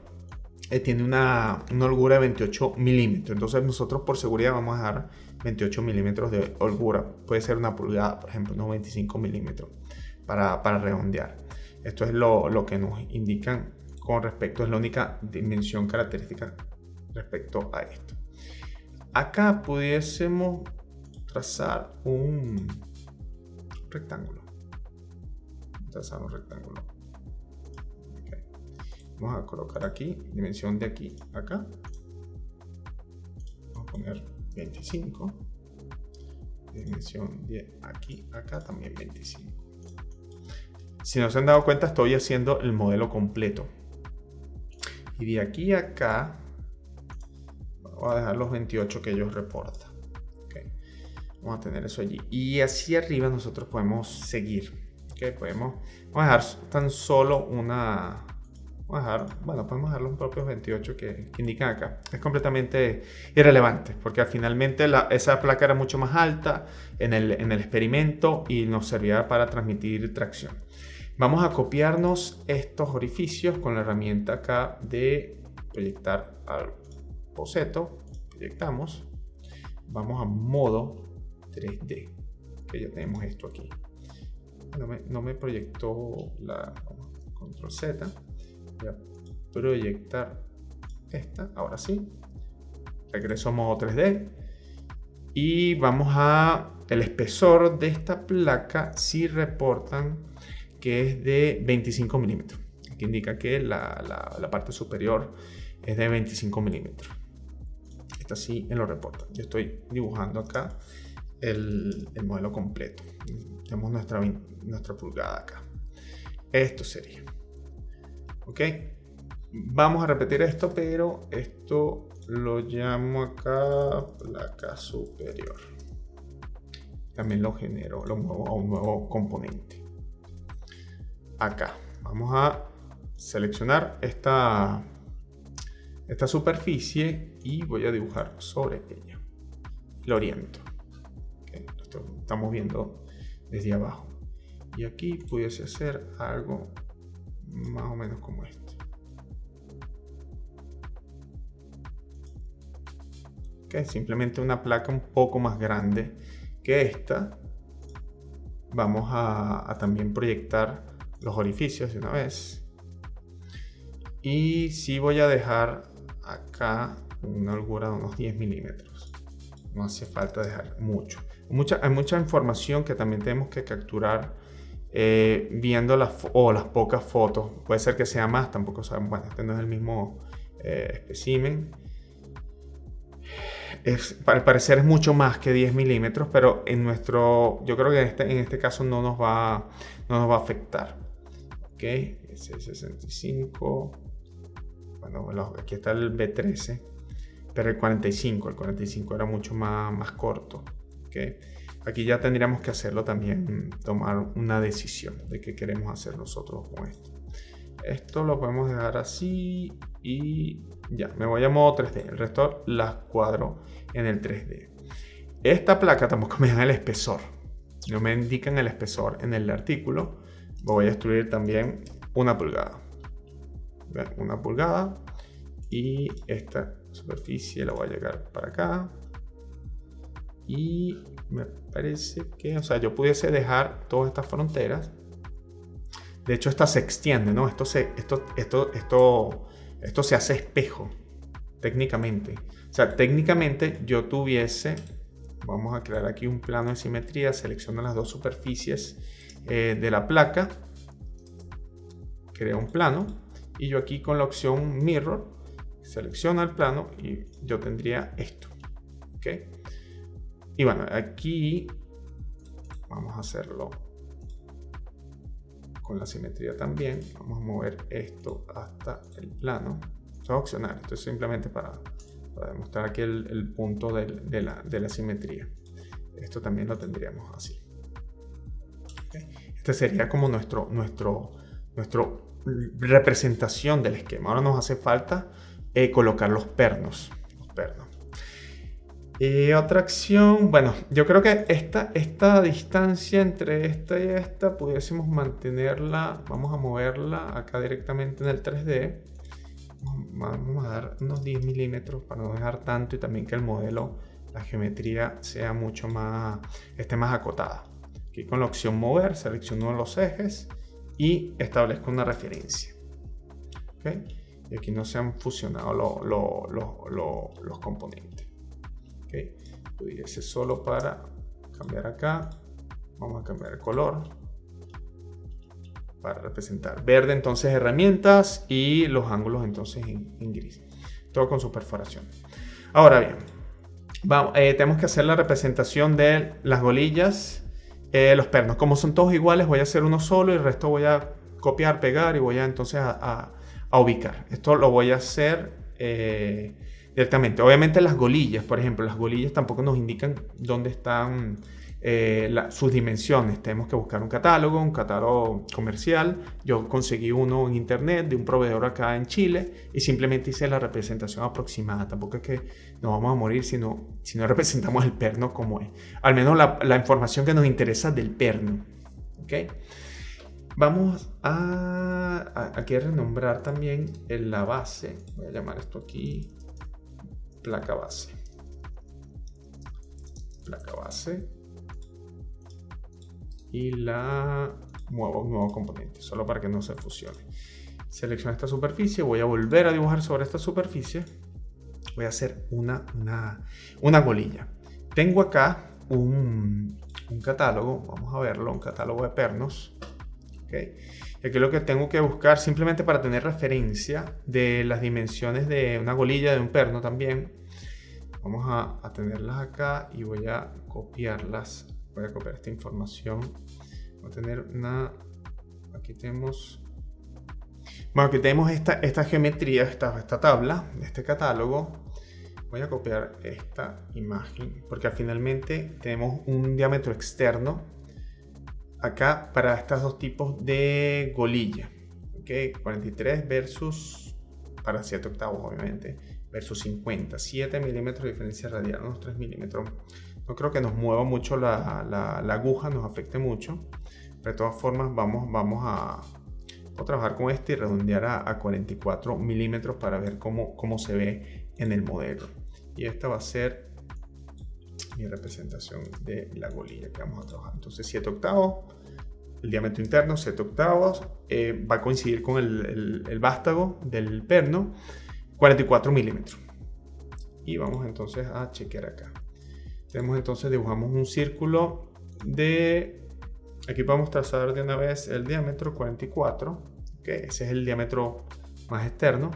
tiene una holgura de 28 milímetros. Entonces nosotros por seguridad vamos a dar 28 milímetros de holgura. Puede ser una pulgada, por ejemplo, no 25 milímetros para redondear. Esto es lo que nos indican con respecto, es la única dimensión característica respecto a esto. Acá pudiésemos trazar un rectángulo. Trazar un rectángulo. Okay. Vamos a colocar aquí, dimensión de aquí a acá. Vamos a poner 25. Dimensión de aquí a acá también 25. Si no se han dado cuenta, estoy haciendo el modelo completo. Y de aquí a acá, voy a dejar los 28 que ellos reportan. Okay. Vamos a tener eso allí. Y así arriba nosotros podemos seguir. Okay. Vamos a dejar tan solo una... podemos dejar los propios 28 que indican acá. Es completamente irrelevante, porque finalmente esa placa era mucho más alta en el experimento y nos servía para transmitir tracción. Vamos a copiarnos estos orificios con la herramienta acá de proyectar al boceto. Proyectamos. Vamos a modo 3D, que ya tenemos esto aquí. No me proyectó la control Z. Voy a proyectar esta, ahora sí. Regreso a modo 3D. Y vamos a el espesor de esta placa, si reportan que es de 25 milímetros. Aquí indica que la parte superior es de 25 milímetros. Esta sí me lo reporta. Yo estoy dibujando acá el modelo completo. Tenemos nuestra pulgada acá. Esto sería. Ok. Vamos a repetir esto, pero esto lo llamo acá placa superior. También lo genero, lo muevo a un nuevo componente. Acá vamos a seleccionar esta superficie y voy a dibujar sobre ella. Lo oriento. Okay. Esto estamos viendo desde abajo. Y aquí pudiese hacer algo más o menos como este. Okay. Simplemente una placa un poco más grande que esta. Vamos a también proyectar los orificios de una vez. Y sí voy a dejar acá una holgura de unos 10 milímetros. No hace falta dejar mucho. Hay mucha información que también tenemos que capturar viendo las pocas fotos. Puede ser que sea más, tampoco sabemos. Bueno, este no es el mismo espécimen. Al parecer es mucho más que 10 milímetros, pero yo creo que en este caso no nos va a afectar. Ok, ese es 65. Bueno, aquí está el B13, pero el 45 era mucho más corto. Okay. Aquí ya tendríamos que hacerlo también, tomar una decisión de qué queremos hacer nosotros con esto. Esto lo podemos dejar así y ya, me voy a modo 3D. El resto las cuadro en el 3D. Esta placa tampoco me da el espesor. No me indican el espesor en el artículo. Voy a extruir también 1 pulgada. 1 pulgada. Y esta superficie la voy a llegar para acá. Y me parece que, o sea, yo pudiese dejar todas estas fronteras. De hecho, esta se extiende, ¿no? Esto se hace espejo, técnicamente. O sea, técnicamente yo tuviese, vamos a crear aquí un plano de simetría, selecciono las dos superficies de la placa, creo un plano, y yo aquí con la opción Mirror, selecciono el plano y yo tendría esto. ¿Ok? Y bueno, aquí vamos a hacerlo con la simetría también. Vamos a mover esto hasta el plano. Esto es opcional, esto es simplemente para demostrar aquí el punto de la simetría. Esto también lo tendríamos así. ¿Okay? Este sería como nuestro representación del esquema. Ahora nos hace falta colocar los pernos. Otra acción, bueno, yo creo que esta distancia entre esta y esta pudiésemos mantenerla. Vamos a moverla acá directamente en el 3D. Vamos a dar unos 10 milímetros para no dejar tanto y también que el modelo, la geometría sea esté más acotada. Aquí con la opción mover selecciono los ejes y establezco una referencia. ¿Okay? Y aquí no se han fusionado los componentes. Okay. Pudiese solo para cambiar acá. Vamos a cambiar el color para representar verde, entonces herramientas, y los ángulos entonces en gris, todo con su perforación. Ahora bien, tenemos que hacer la representación de las golillas, los pernos. Como son todos iguales, voy a hacer uno solo y el resto voy a copiar, pegar y voy a entonces a ubicar. Esto lo voy a hacer directamente. Obviamente las golillas, por ejemplo, las golillas tampoco nos indican dónde están sus dimensiones. Tenemos que buscar un catálogo comercial. Yo conseguí uno en internet de un proveedor acá en Chile y simplemente hice la representación aproximada. Tampoco es que nos vamos a morir si no representamos el perno como es. Al menos la información que nos interesa del perno. ¿Okay? Vamos aquí a renombrar también la base. Voy a llamar esto aquí placa base. Placa base. Y la muevo un nuevo componente, solo para que no se fusione. Selecciono esta superficie, voy a volver a dibujar sobre esta superficie. Voy a hacer una colilla. Tengo acá un catálogo, vamos a verlo, un catálogo de pernos. ¿Okay? Y aquí lo que tengo que buscar, simplemente para tener referencia de las dimensiones de una colilla, de un perno también. Vamos a tenerlas acá y voy a copiarlas. Voy a copiar esta información. Voy a tener una... Aquí tenemos... Bueno, aquí tenemos esta geometría, esta tabla, este catálogo. Voy a copiar esta imagen porque finalmente tenemos un diámetro externo acá para estos dos tipos de golilla. ¿Okay? 43 versus, para 7 octavos obviamente, versus 50. 7 milímetros de diferencia radial, unos 3 milímetros. No creo que nos mueva mucho la aguja, nos afecte mucho. Pero de todas formas vamos a trabajar con este y redondear a 44 milímetros para ver cómo se ve en el modelo. Y esta va a ser mi representación de la golilla que vamos a trabajar. Entonces 7 octavos, el diámetro interno 7 octavos, va a coincidir con el vástago del perno, 44 milímetros. Y vamos entonces a chequear acá. Tenemos entonces, dibujamos un círculo de... Aquí podemos trazar de una vez el diámetro 44, ¿okay? Ese es el diámetro más externo.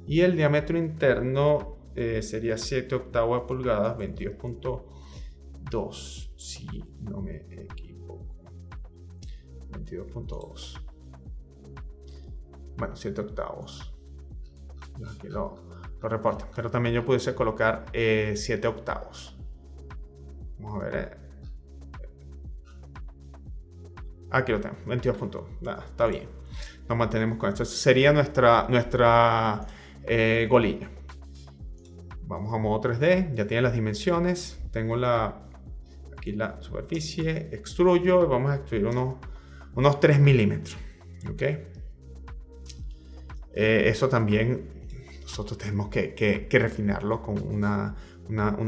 Y el diámetro interno sería 7 octavos de pulgadas, 22.2, si no me equivoco. 22.2. Bueno, 7 octavos. Aquí lo reporta. Pero también yo pudiese colocar 7 octavos. Vamos a ver. Aquí lo tengo, 22 nada, está bien. Nos mantenemos con esto. Esta sería nuestra golilla. Vamos a modo 3D, ya tiene las dimensiones. Tengo aquí la superficie, extruyo y vamos a extruir unos 3 milímetros. ¿Okay? Eso también nosotros tenemos que refinarlo con una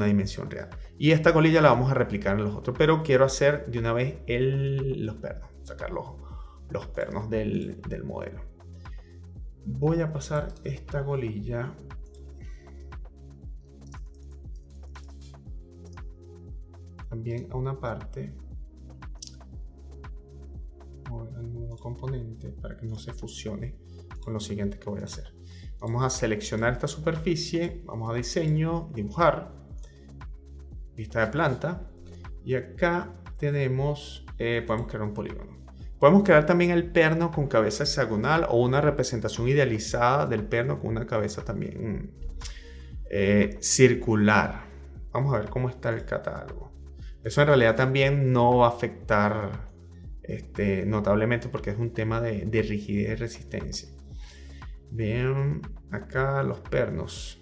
dimensión real. Y esta colilla la vamos a replicar en los otros, pero quiero hacer de una vez los pernos, sacar los pernos del modelo. Voy a pasar esta colilla también a una parte, mover el nuevo componente para que no se fusione con lo siguiente que voy a hacer. Vamos a seleccionar esta superficie, vamos a diseño, dibujar, vista de planta, y acá tenemos, podemos crear un polígono. Podemos crear también el perno con cabeza hexagonal o una representación idealizada del perno con una cabeza también circular. Vamos a ver cómo está el catálogo. Eso en realidad también no va a afectar notablemente porque es un tema de rigidez y resistencia. Bien, acá los pernos.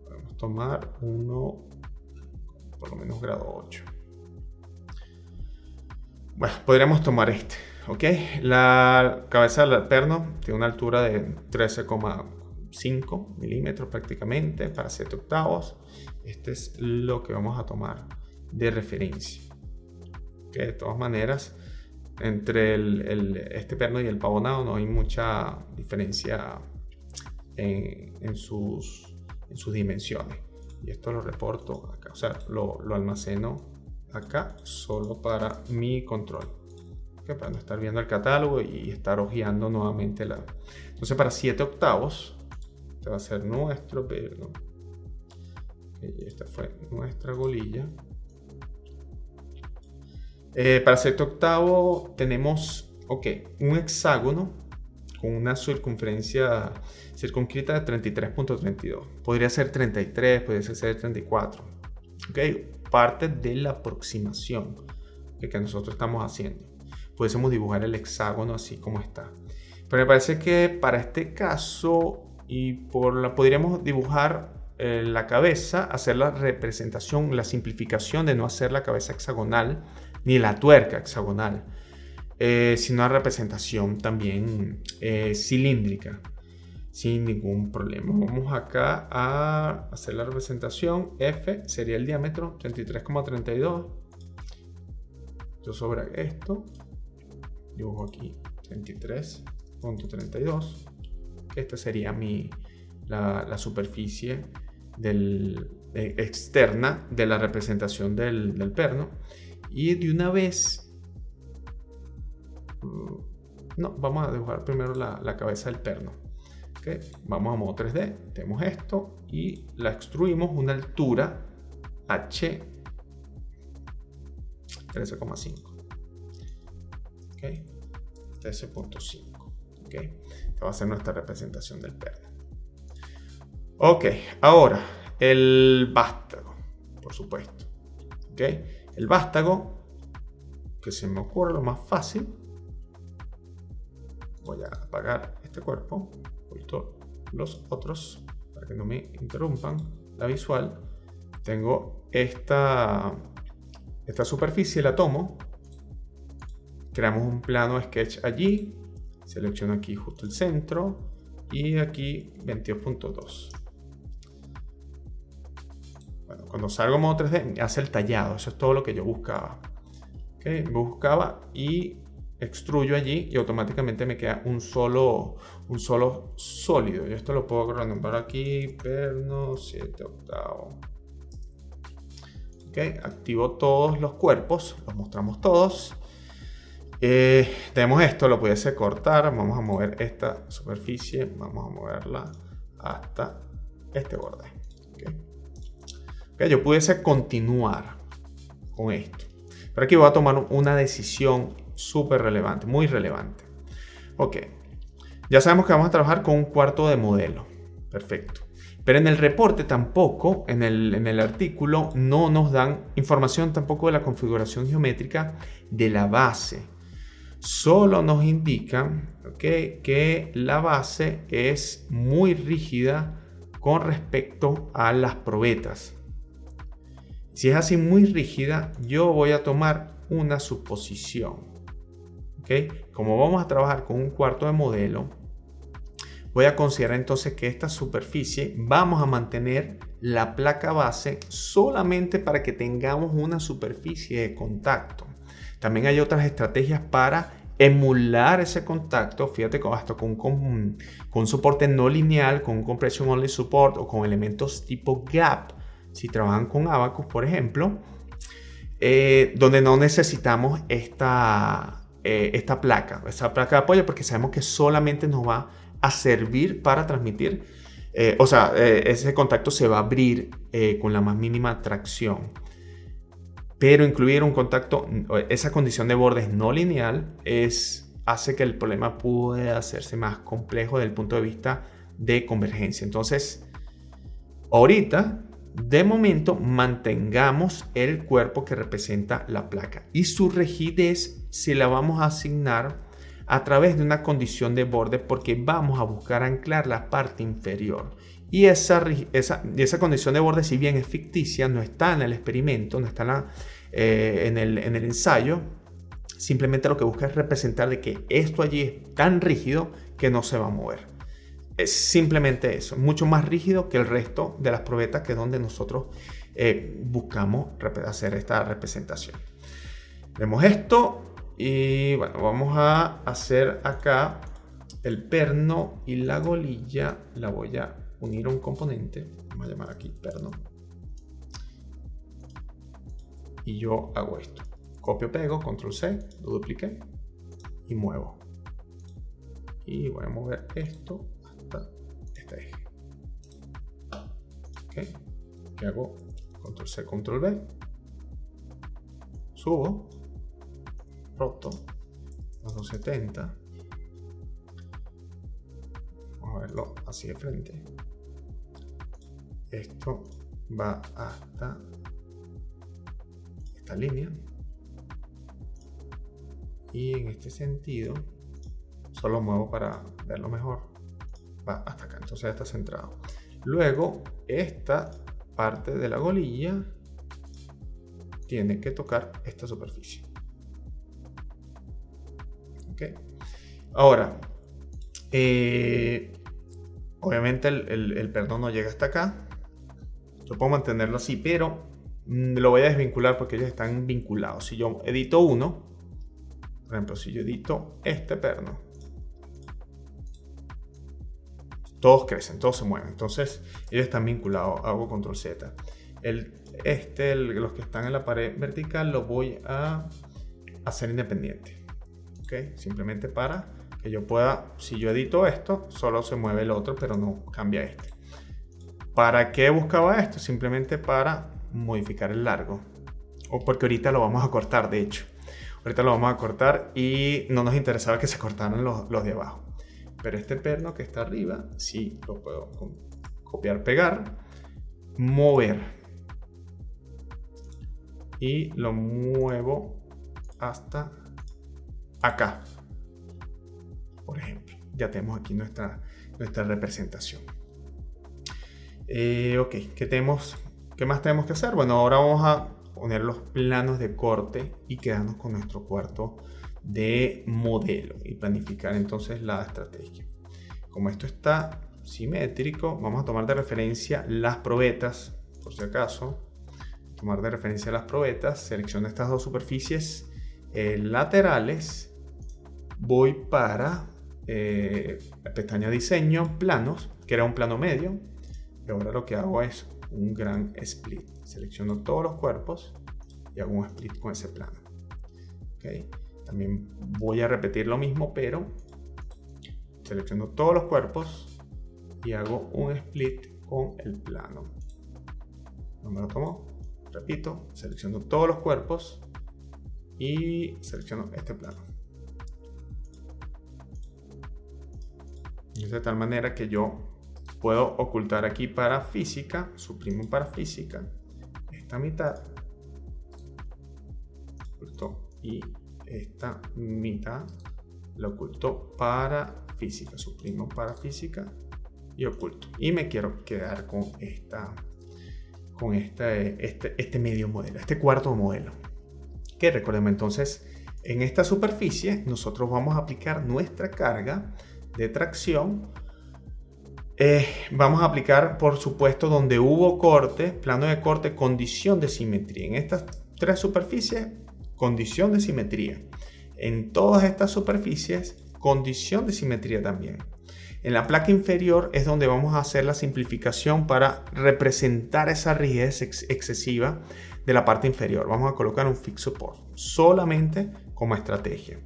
Podemos tomar uno, por lo menos grado 8. Bueno, podríamos tomar este, ¿ok? La cabeza del perno tiene una altura de 13,5 milímetros prácticamente para 7 octavos. Este es lo que vamos a tomar de referencia. ¿Okay? De todas maneras, entre este perno y el pavonado no hay mucha diferencia en sus dimensiones. Y esto lo reporto acá, o sea, lo almaceno acá solo para mi control, ¿okay? Para no estar viendo el catálogo y estar hojeando nuevamente entonces para 7 octavos este va a ser nuestro perno. Okay, esta fue nuestra golilla. Para 7 octavos tenemos un hexágono con una circunferencia circunscrita de 33.32. Podría ser 33, podría ser 34. ¿Okay? Parte de la aproximación que nosotros estamos haciendo. Pudiésemos dibujar el hexágono así como está. Pero me parece que para este caso podríamos dibujar la cabeza, hacer la representación, la simplificación de no hacer la cabeza hexagonal ni la tuerca hexagonal, sino una representación también cilíndrica, sin ningún problema. Vamos acá a hacer la representación. F sería el diámetro, 33,32. Yo sobre esto. dibujo aquí 33.32. Esta sería la superficie externa de la representación del perno. Y de una vez, no, vamos a dibujar primero la cabeza del perno. ¿Okay? Vamos a modo 3D, tenemos esto y la extruimos una altura H 13,5. ¿Okay? 13.5. ¿Okay? Esta va a ser nuestra representación del perno. Ok, ahora el vástago, por supuesto. ¿Okay? El vástago, que se me ocurre lo más fácil. Voy a apagar este cuerpo, oculto los otros para que no me interrumpan la visual. Tengo esta superficie, la tomo, creamos un plano sketch allí, selecciono aquí justo el centro y aquí 22.2. Bueno, cuando salgo en modo 3D me hace el tallado, eso es todo lo que yo buscaba. ¿Okay? Buscaba y extruyo allí y automáticamente me queda un solo sólido. Yo esto lo puedo renombrar aquí, perno 7/8. Okay, activo todos los cuerpos, los mostramos todos. Tenemos esto, lo pudiese cortar. Vamos a mover esta superficie, vamos a moverla hasta este borde. Okay, yo pudiese continuar con esto, pero aquí voy a tomar una decisión súper relevante, muy relevante. Ok, ya sabemos que vamos a trabajar con un cuarto de modelo. Perfecto. Pero en el reporte tampoco, en el artículo, no nos dan información tampoco de la configuración geométrica de la base. Solo nos indican, ¿okay?, que la base es muy rígida con respecto a las probetas. Si es así muy rígida, yo voy a tomar una suposición. ¿Okay? Como vamos a trabajar con un cuarto de modelo, voy a considerar entonces que esta superficie vamos a mantener la placa base solamente para que tengamos una superficie de contacto. También hay otras estrategias para emular ese contacto, fíjate, hasta con soporte no lineal, con compression only support o con elementos tipo gap, si trabajan con Abaqus, por ejemplo, donde no necesitamos esta placa de apoyo, porque sabemos que solamente nos va a servir para transmitir, ese contacto se va a abrir con la más mínima tracción. Pero incluir un contacto, esa condición de bordes no lineal, hace que el problema pueda hacerse más complejo desde el punto de vista de convergencia. Entonces, ahorita, de momento, mantengamos el cuerpo que representa la placa y su rigidez se la vamos a asignar a través de una condición de borde, porque vamos a buscar anclar la parte inferior. Y esa condición de borde, si bien es ficticia, no está en el experimento, no está en el ensayo, simplemente lo que busca es representar de que esto allí es tan rígido que no se va a mover. Es simplemente eso, mucho más rígido que el resto de las probetas, que es donde nosotros buscamos hacer esta representación. Vemos esto y bueno, vamos a hacer acá el perno y la golilla. La voy a unir a un componente, vamos a llamar aquí perno, y yo hago esto, copio, pego, control C, lo dupliqué y muevo, y voy a mover esto hasta este eje. Okay. ¿Qué hago? Control C, control V, subo, roto a 270, vamos a verlo así de frente. Esto va hasta esta línea y en este sentido solo muevo para verlo mejor, va hasta acá, entonces ya está centrado. Luego esta parte de la golilla tiene que tocar esta superficie. Okay. Ahora obviamente el perno no llega hasta acá. Yo puedo mantenerlo así, pero lo voy a desvincular porque ellos están vinculados. Si yo edito uno, Por ejemplo, si yo edito este perno, todos crecen, todos se mueven. Entonces, ellos están vinculados. Hago control Z. Los que están en la pared vertical los voy a hacer independiente. ¿Ok? Simplemente para que yo pueda, si yo edito esto, solo se mueve el otro, pero no cambia este. ¿Para qué buscaba esto? Simplemente para modificar el largo. O porque ahorita lo vamos a cortar, de hecho. Ahorita lo vamos a cortar y no nos interesaba que se cortaran los de abajo. Pero este perno que está arriba, sí lo puedo copiar, pegar, mover. Y lo muevo hasta acá. Por ejemplo, ya tenemos aquí nuestra representación. Ok, ¿qué más tenemos que hacer? Bueno, ahora vamos a poner los planos de corte y quedarnos con nuestro cuarto de modelo y planificar entonces la estrategia. Como esto está simétrico, vamos a tomar de referencia las probetas, por si acaso. Tomar de referencia las probetas, selecciono estas dos superficies laterales, voy para la pestaña diseño, planos, que era un plano medio, y ahora lo que hago es un gran split. Selecciono todos los cuerpos y hago un split con ese plano. ¿Okay? También voy a repetir lo mismo, pero selecciono todos los cuerpos y hago un split con el plano. No me lo tomo. Repito, selecciono todos los cuerpos y selecciono este plano. De tal manera que yo puedo ocultar aquí para física, suprimo para física, esta mitad, oculto, y esta mitad lo oculto para física, suprimo para física y oculto. Y me quiero quedar con este medio modelo, este cuarto modelo. Que recordemos entonces, en esta superficie nosotros vamos a aplicar nuestra carga de tracción. Vamos a aplicar, por supuesto, donde hubo corte, plano de corte, condición de simetría. En estas tres superficies, condición de simetría. En todas estas superficies, condición de simetría también. En la placa inferior es donde vamos a hacer la simplificación para representar esa rigidez excesiva de la parte inferior. Vamos a colocar un fix support solamente como estrategia.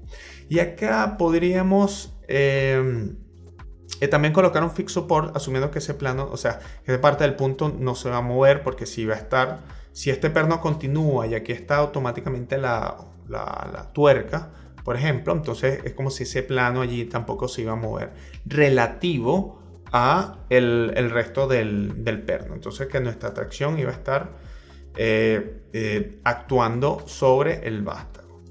Y acá podríamos también colocar un fix support asumiendo que ese plano, o sea, que esa parte del punto no se va a mover, porque si va a estar, si este perno continúa y aquí está automáticamente la tuerca, por ejemplo, entonces es como si ese plano allí tampoco se iba a mover relativo a el resto del perno. Entonces que nuestra tracción iba a estar actuando sobre el vástago.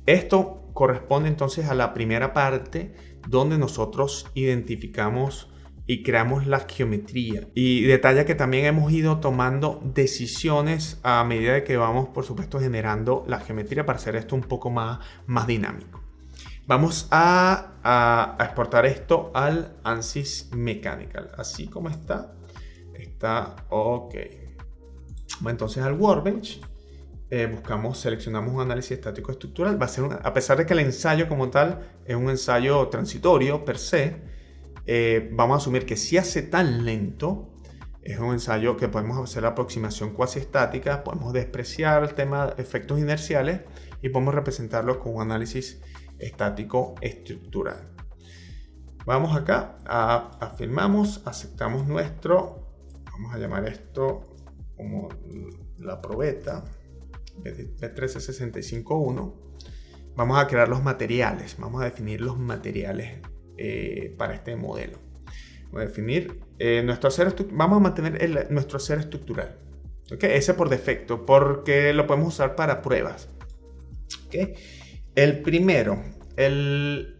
Esto corresponde entonces a la primera parte donde nosotros identificamos y creamos la geometría. Y detalla que también hemos ido tomando decisiones a medida de que vamos, por supuesto, generando la geometría para hacer esto un poco más dinámico. Vamos a exportar esto al ANSYS Mechanical. Así como está ok. Bueno, entonces al Workbench seleccionamos un análisis estático estructural. Va a ser a pesar de que el ensayo como tal es un ensayo transitorio per se, vamos a asumir que si hace tan lento, es un ensayo que podemos hacer la aproximación cuasi estática, podemos despreciar el tema de efectos inerciales y podemos representarlo con un análisis estático estructural. Vamos acá, afirmamos, aceptamos vamos a llamar esto como la probeta B13651. Vamos a crear los materiales, vamos a definir los materiales para este modelo. Vamos a definir vamos a mantener nuestro acero estructural. ¿Okay? Ese por defecto, porque lo podemos usar para pruebas. ¿Okay? El primero, el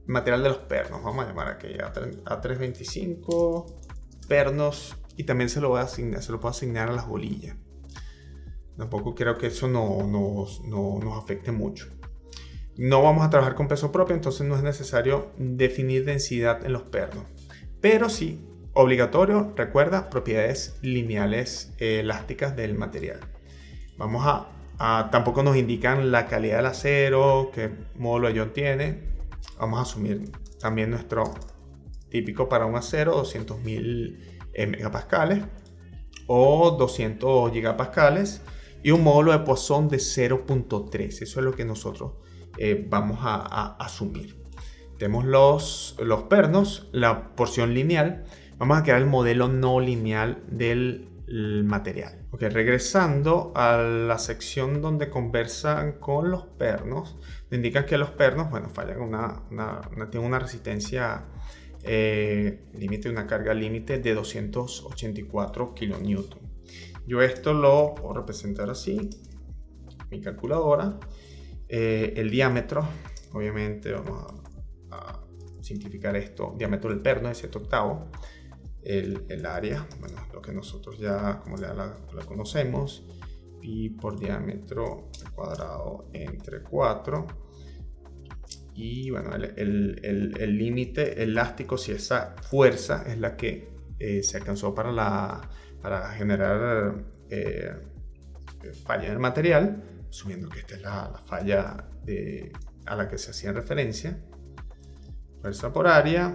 material de los pernos. Vamos a llamar aquí A325 pernos, y también se lo puedo asignar a las bolillas. Tampoco creo que eso nos afecte mucho. No vamos a trabajar con peso propio, entonces no es necesario definir densidad en los pernos. Pero sí, obligatorio, recuerda, propiedades lineales elásticas del material. Vamos a Tampoco nos indican la calidad del acero, qué módulo ion tiene. Vamos a asumir también nuestro típico para un acero, 200.000 megapascales o 200 gigapascales y un módulo de Poisson de 0.3. Eso es lo que nosotros vamos a asumir. Tenemos los pernos, la porción lineal. Vamos a crear el modelo no lineal del material. Okay, regresando a la sección donde conversan con los pernos, me indican que los pernos, bueno, fallan tienen una resistencia límite, una carga límite de 284 kN. Yo esto lo puedo representar así, mi calculadora. El diámetro, obviamente vamos a simplificar esto, diámetro del perno es 7/8. El área, bueno, lo que nosotros ya como la conocemos, pi por diámetro cuadrado entre 4. Y bueno, el límite elástico, si esa fuerza es la que se alcanzó para generar falla en el material, asumiendo que esta es la falla a la que se hacía referencia, fuerza por área,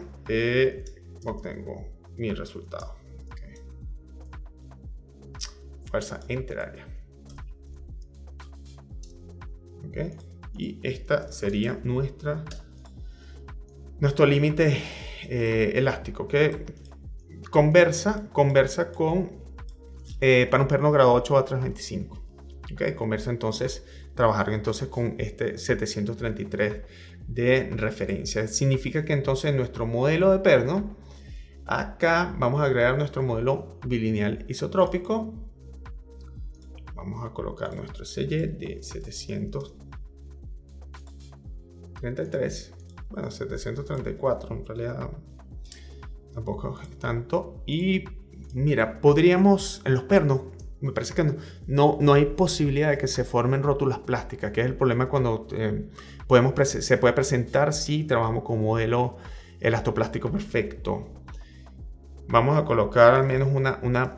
obtengo mi resultado. Okay. Fuerza interárea. Okay. Y esta sería nuestro límite elástico, que conversa con para un perno grado 8 a 325. Okay. Conversa entonces, trabajar entonces con este 733 de referencia. Significa que entonces nuestro modelo de perno, acá vamos a agregar nuestro modelo bilineal isotrópico. Vamos a colocar nuestro SY de 733. Bueno, 734 en realidad tampoco es tanto. Y mira, podríamos en los pernos, me parece que no hay posibilidad de que se formen rótulas plásticas, que es el problema cuando se puede presentar si trabajamos con un modelo elastoplástico perfecto. Vamos a colocar al menos una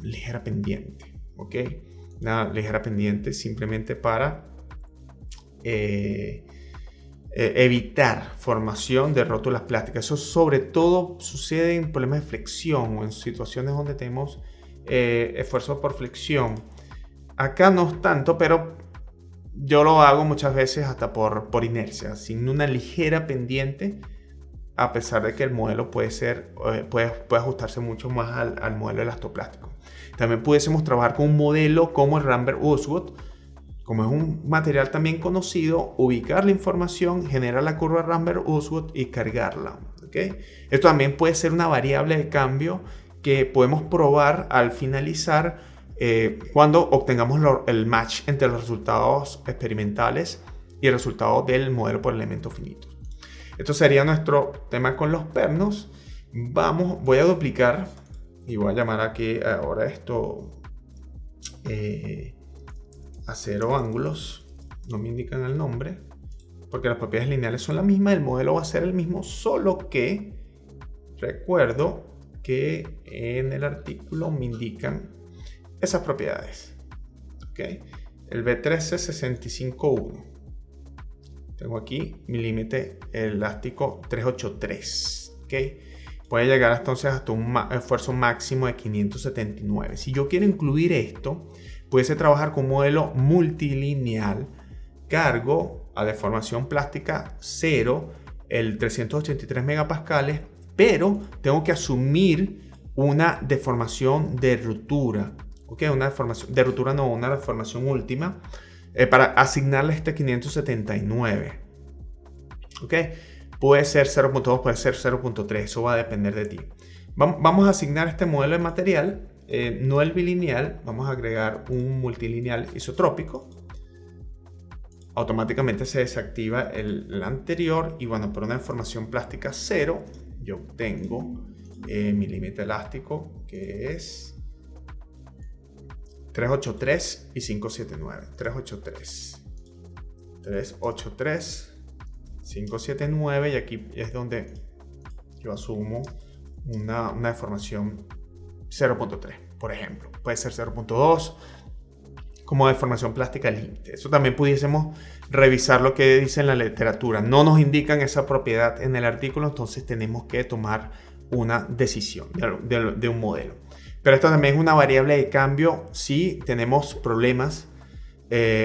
ligera pendiente, ¿ok? Una ligera pendiente simplemente para evitar formación de rótulas plásticas. Eso sobre todo sucede en problemas de flexión o en situaciones donde tenemos esfuerzo por flexión. Acá no es tanto, pero yo lo hago muchas veces hasta por inercia, sin una ligera pendiente, a pesar de que el modelo puede ajustarse mucho más al modelo elastoplástico. También pudiésemos trabajar con un modelo como el Rambert-Uswood, como es un material también conocido, ubicar la información, generar la curva Rambert-Uswood y cargarla. ¿Okay? Esto también puede ser una variable de cambio que podemos probar al finalizar cuando obtengamos el match entre los resultados experimentales y el resultado del modelo por elemento finito. Esto sería nuestro tema con los pernos. Voy a duplicar y voy a llamar aquí ahora esto acero ángulos. No me indican el nombre porque las propiedades lineales son las mismas. El modelo va a ser el mismo, solo que recuerdo que en el artículo me indican esas propiedades. ¿Okay? El B1365.1. Tengo aquí mi límite elástico 383. ¿Okay? Puede llegar entonces hasta un esfuerzo máximo de 579. Si yo quiero incluir esto, pudiese trabajar con un modelo multilineal, cargo a deformación plástica 0, el 383 megapascales, pero tengo que asumir una deformación de ruptura. ¿Okay? Una deformación de ruptura, no, una deformación última, para asignarle este 579. ¿Ok? Puede ser 0.2, puede ser 0.3, eso va a depender de ti. Vamos a asignar este modelo de material, no el bilineal, vamos a agregar un multilineal isotrópico. Automáticamente se desactiva el anterior y bueno, por una deformación plástica 0, yo obtengo mi límite elástico, que es 383 y 579. 383, 579, y aquí es donde yo asumo una deformación 0.3, por ejemplo. Puede ser 0.2, como deformación plástica límite. Eso también pudiésemos revisar lo que dice en la literatura. No nos indican esa propiedad en el artículo, entonces tenemos que tomar una decisión de un modelo. Pero esto también es una variable de cambio si tenemos problemas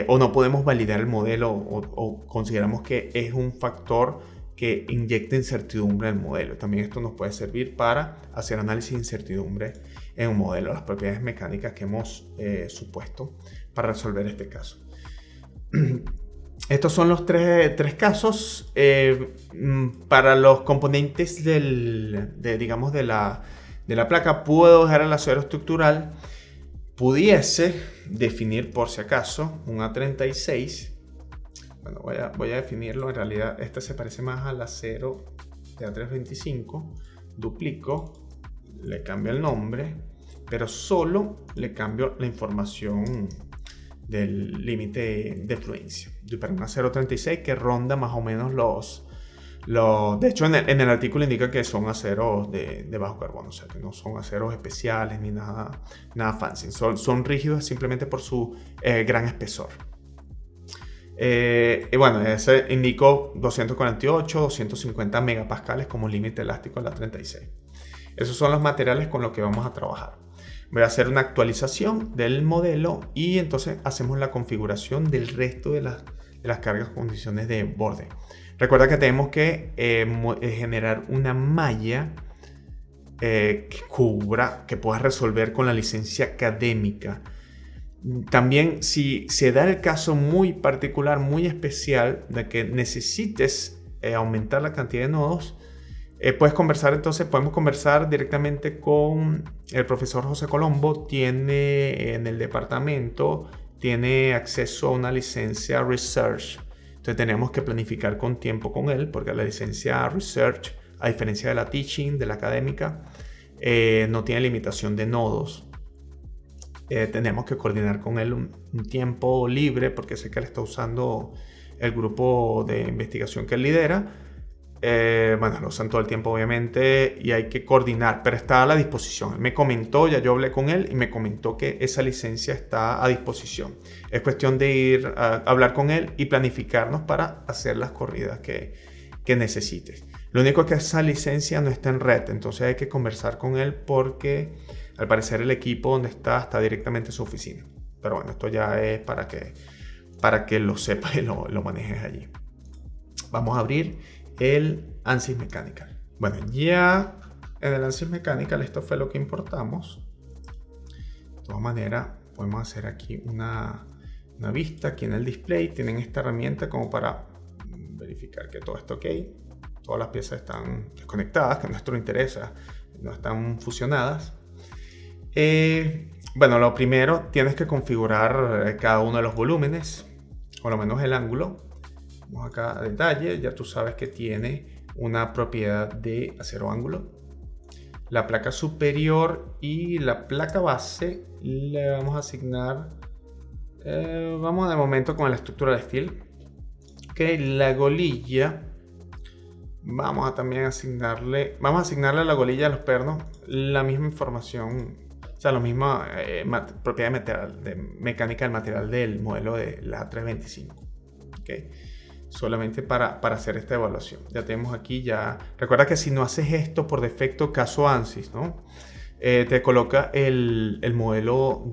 o no podemos validar el modelo o consideramos que es un factor que inyecta incertidumbre en el modelo. También esto nos puede servir para hacer análisis de incertidumbre en un modelo, las propiedades mecánicas que hemos supuesto para resolver este caso. Estos son los tres casos. Para los componentes digamos de la placa, puedo dejar el acero estructural. Pudiese definir por si acaso un A36. Bueno, voy a definirlo. En realidad este se parece más al acero de A325. Duplico, le cambio el nombre, pero solo le cambio la información del límite de fluencia. Para un acero 36 que ronda más o menos de hecho, en el artículo indica que son aceros de bajo carbono, o sea que no son aceros especiales ni nada fancy. Son rígidos simplemente por su gran espesor. Y bueno, ese indicó 248, 250 megapascales como límite elástico en la 36. Esos son los materiales con los que vamos a trabajar. Voy a hacer una actualización del modelo y entonces hacemos la configuración del resto de las cargas, condiciones de borde. Recuerda que tenemos que generar una malla que cubra, que pueda resolver con la licencia académica. También, si se da el caso muy particular, muy especial, de que necesites aumentar la cantidad de nodos, podemos conversar directamente con el profesor José Colombo. Tiene en el departamento, tiene acceso a una licencia Research. Entonces tenemos que planificar con tiempo con él, porque la licencia Research, a diferencia de la Teaching, de la académica, no tiene limitación de nodos. Tenemos que coordinar con él un tiempo libre, porque sé que él está usando el grupo de investigación que él lidera. Bueno, lo usan todo el tiempo obviamente y hay que coordinar, pero está a la disposición. Él me comentó, ya yo hablé con él y me comentó que esa licencia está a disposición. Es cuestión de ir a hablar con él y planificarnos para hacer las corridas que necesites. Lo único es que esa licencia no está en red, entonces hay que conversar con él porque al parecer el equipo donde está directamente en su oficina. Pero bueno, esto ya es para que lo sepas y lo manejes allí. Vamos a abrir el ANSYS Mechanical. Bueno, ya en el ANSYS Mechanical esto fue lo que importamos. De todas maneras, podemos hacer aquí una vista. Aquí en el display tienen esta herramienta como para verificar que todo está ok. Todas las piezas están desconectadas, que a nuestro interés no están fusionadas. Bueno, lo primero, tienes que configurar cada uno de los volúmenes, o lo menos el ángulo. Vamos acá a detalle, ya tú sabes que tiene una propiedad de acero ángulo. La placa superior y la placa base le vamos a asignar, vamos de momento con la estructura de steel. Okay, la golilla, vamos a asignarle a la golilla de los pernos la misma información, o sea, la misma propiedad mecánica del material del modelo de la A325. Okay. Solamente para hacer esta evaluación. Ya tenemos aquí recuerda que si no haces esto por defecto, caso ANSYS, ¿no? Te coloca el modelo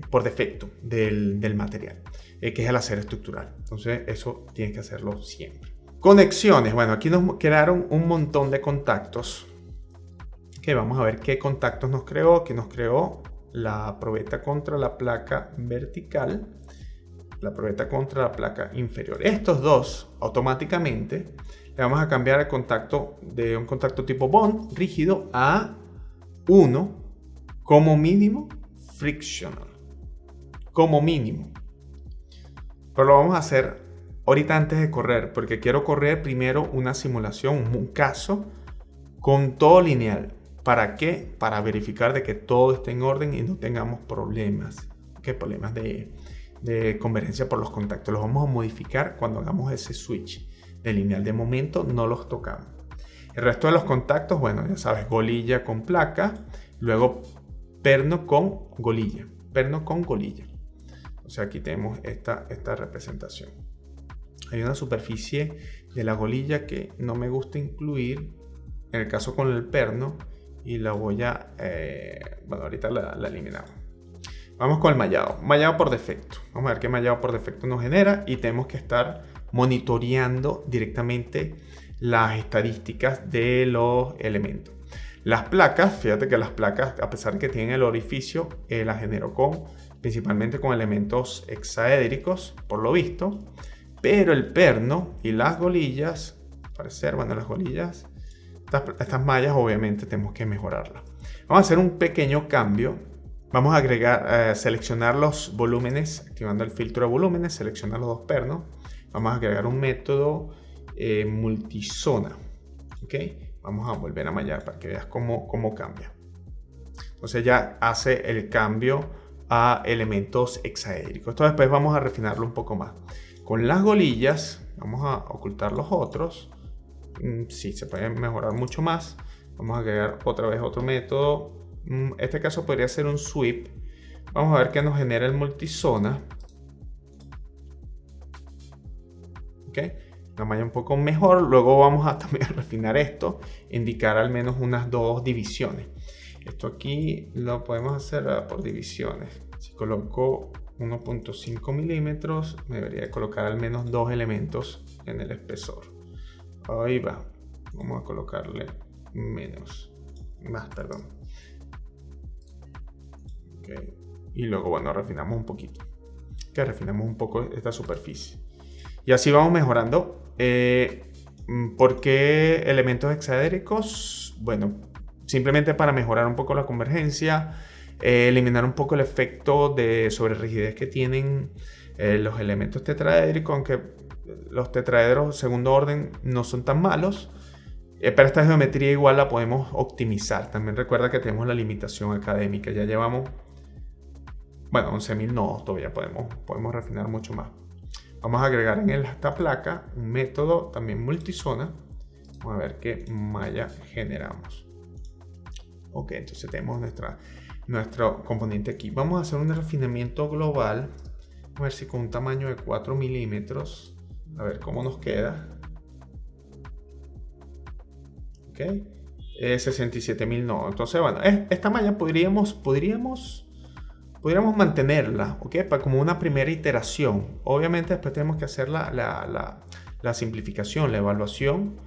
por defecto del material, que es el acero estructural. Entonces eso tienes que hacerlo siempre. Conexiones. Bueno, aquí nos crearon un montón de contactos. Que vamos a ver qué contactos nos creó. Aquí nos creó la probeta contra la placa vertical, la probeta contra la placa inferior. Estos dos automáticamente le vamos a cambiar el contacto de un contacto tipo bond rígido a uno como mínimo frictional, como mínimo. Pero lo vamos a hacer ahorita antes de correr, porque quiero correr primero una simulación, un caso con todo lineal. ¿Para qué? Para verificar de que todo esté en orden y no tengamos problemas, problemas de convergencia por los contactos. Los vamos a modificar cuando hagamos ese switch de lineal. De momento no los tocamos. El resto de los contactos, bueno, ya sabes, golilla con placa, luego perno con golilla, Entonces aquí tenemos esta representación. Hay una superficie de la golilla que no me gusta incluir, en el caso con el perno, y la voy a, bueno, ahorita la eliminamos. Vamos con el mallado. Mallado por defecto. Vamos a ver qué mallado por defecto nos genera y tenemos que estar monitoreando directamente las estadísticas de los elementos. Las placas, fíjate que las placas, a pesar de que tienen el orificio, las genero principalmente con elementos hexaédricos, por lo visto. Pero el perno y las golillas, parecer, bueno, las golillas, estas mallas obviamente tenemos que mejorarlas. Vamos a hacer un pequeño cambio. Vamos a agregar, seleccionar los volúmenes, activando el filtro de volúmenes, seleccionar los dos pernos. Vamos a agregar un método multizona. ¿Ok? Vamos a volver a mallar para que veas cómo cambia. Entonces ya hace el cambio a elementos hexaédricos. Esto después vamos a refinarlo un poco más. Con las golillas, vamos a ocultar los otros. Sí, se puede mejorar mucho más. Vamos a agregar otra vez otro método. Este caso podría ser un sweep. Vamos a ver qué nos genera el multizona. Ok, la malla un poco mejor. Luego vamos a también refinar esto, indicar al menos unas 2 divisiones. Esto aquí lo podemos hacer por divisiones. Si coloco 1.5 milímetros, me debería de colocar al menos 2 elementos en el espesor. Ahí va. Vamos a colocarle más, perdón. Okay. Y luego, bueno, refinamos un poquito. Que refinamos un poco esta superficie. Y así vamos mejorando. ¿Por qué elementos hexaédricos? Bueno, simplemente para mejorar un poco la convergencia, eliminar un poco el efecto de sobrerrigidez que tienen los elementos tetraédricos, aunque los tetraedros segundo orden no son tan malos, pero esta geometría igual la podemos optimizar. También recuerda que tenemos la limitación académica, ya llevamos, bueno, 11.000 nodos, todavía podemos refinar mucho más. Vamos a agregar en esta placa un método también multizona. Vamos a ver qué malla generamos. Ok, entonces tenemos nuestro componente aquí. Vamos a hacer un refinamiento global. Vamos a ver si con un tamaño de 4 milímetros. A ver cómo nos queda. Ok. 67.000 nodos. Entonces, bueno, esta malla podríamos mantenerla, ¿ok? Como una primera iteración. Obviamente después tenemos que hacer la simplificación, la evaluación.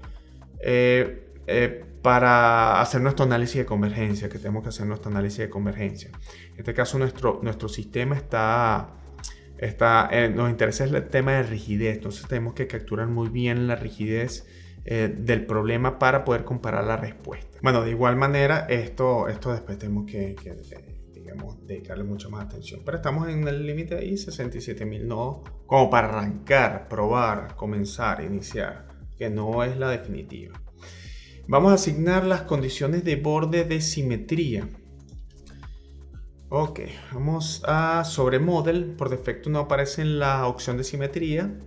Para hacer nuestro análisis de convergencia, que tenemos que hacer nuestro análisis de convergencia. En este caso nuestro sistema nos interesa el tema de rigidez, entonces tenemos que capturar muy bien la rigidez del problema para poder comparar la respuesta. Bueno, de igual manera esto después tenemos que digamos, dedicarle mucha más atención, pero estamos en el límite ahí, 67.000 nodos, como para arrancar, probar, comenzar, iniciar, que no es la definitiva. Vamos a asignar las condiciones de borde de simetría. Ok, vamos a sobre model. Por defecto no aparece en la opción de simetría.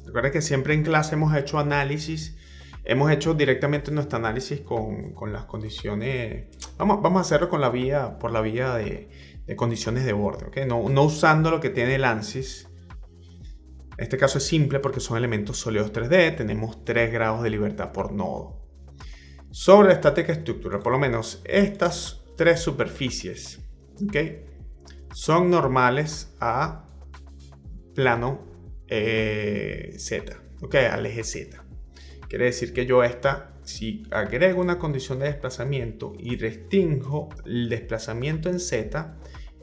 Recuerda que siempre en clase hemos hecho análisis. Hemos hecho directamente nuestro análisis con las condiciones. Vamos a hacerlo por la vía de condiciones de borde. ¿Okay? No usando lo que tiene el ANSYS. En este caso es simple porque son elementos sólidos 3D. Tenemos 3 grados de libertad por nodo. Sobre la estática estructural, por lo menos estas 3 superficies, ¿okay? Son normales a plano Z, ¿okay? Al eje Z. Quiere decir que yo si agrego una condición de desplazamiento y restringo el desplazamiento en Z,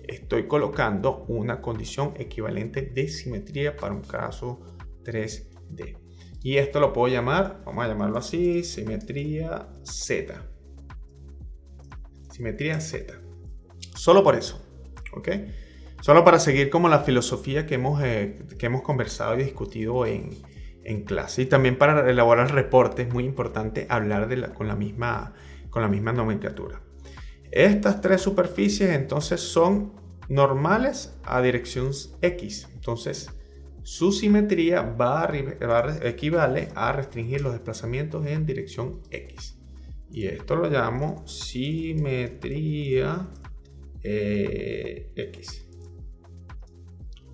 estoy colocando una condición equivalente de simetría para un caso 3D. Y esto lo puedo llamar, vamos a llamarlo así, simetría Z. Simetría Z. Solo por eso, ¿ok? Solo para seguir como la filosofía que hemos conversado y discutido en clase. Y también para elaborar reportes, es muy importante hablar con la misma nomenclatura. Estas 3 superficies entonces son normales a dirección X. Entonces, su simetría equivale a restringir los desplazamientos en dirección X. Y esto lo llamo simetría X.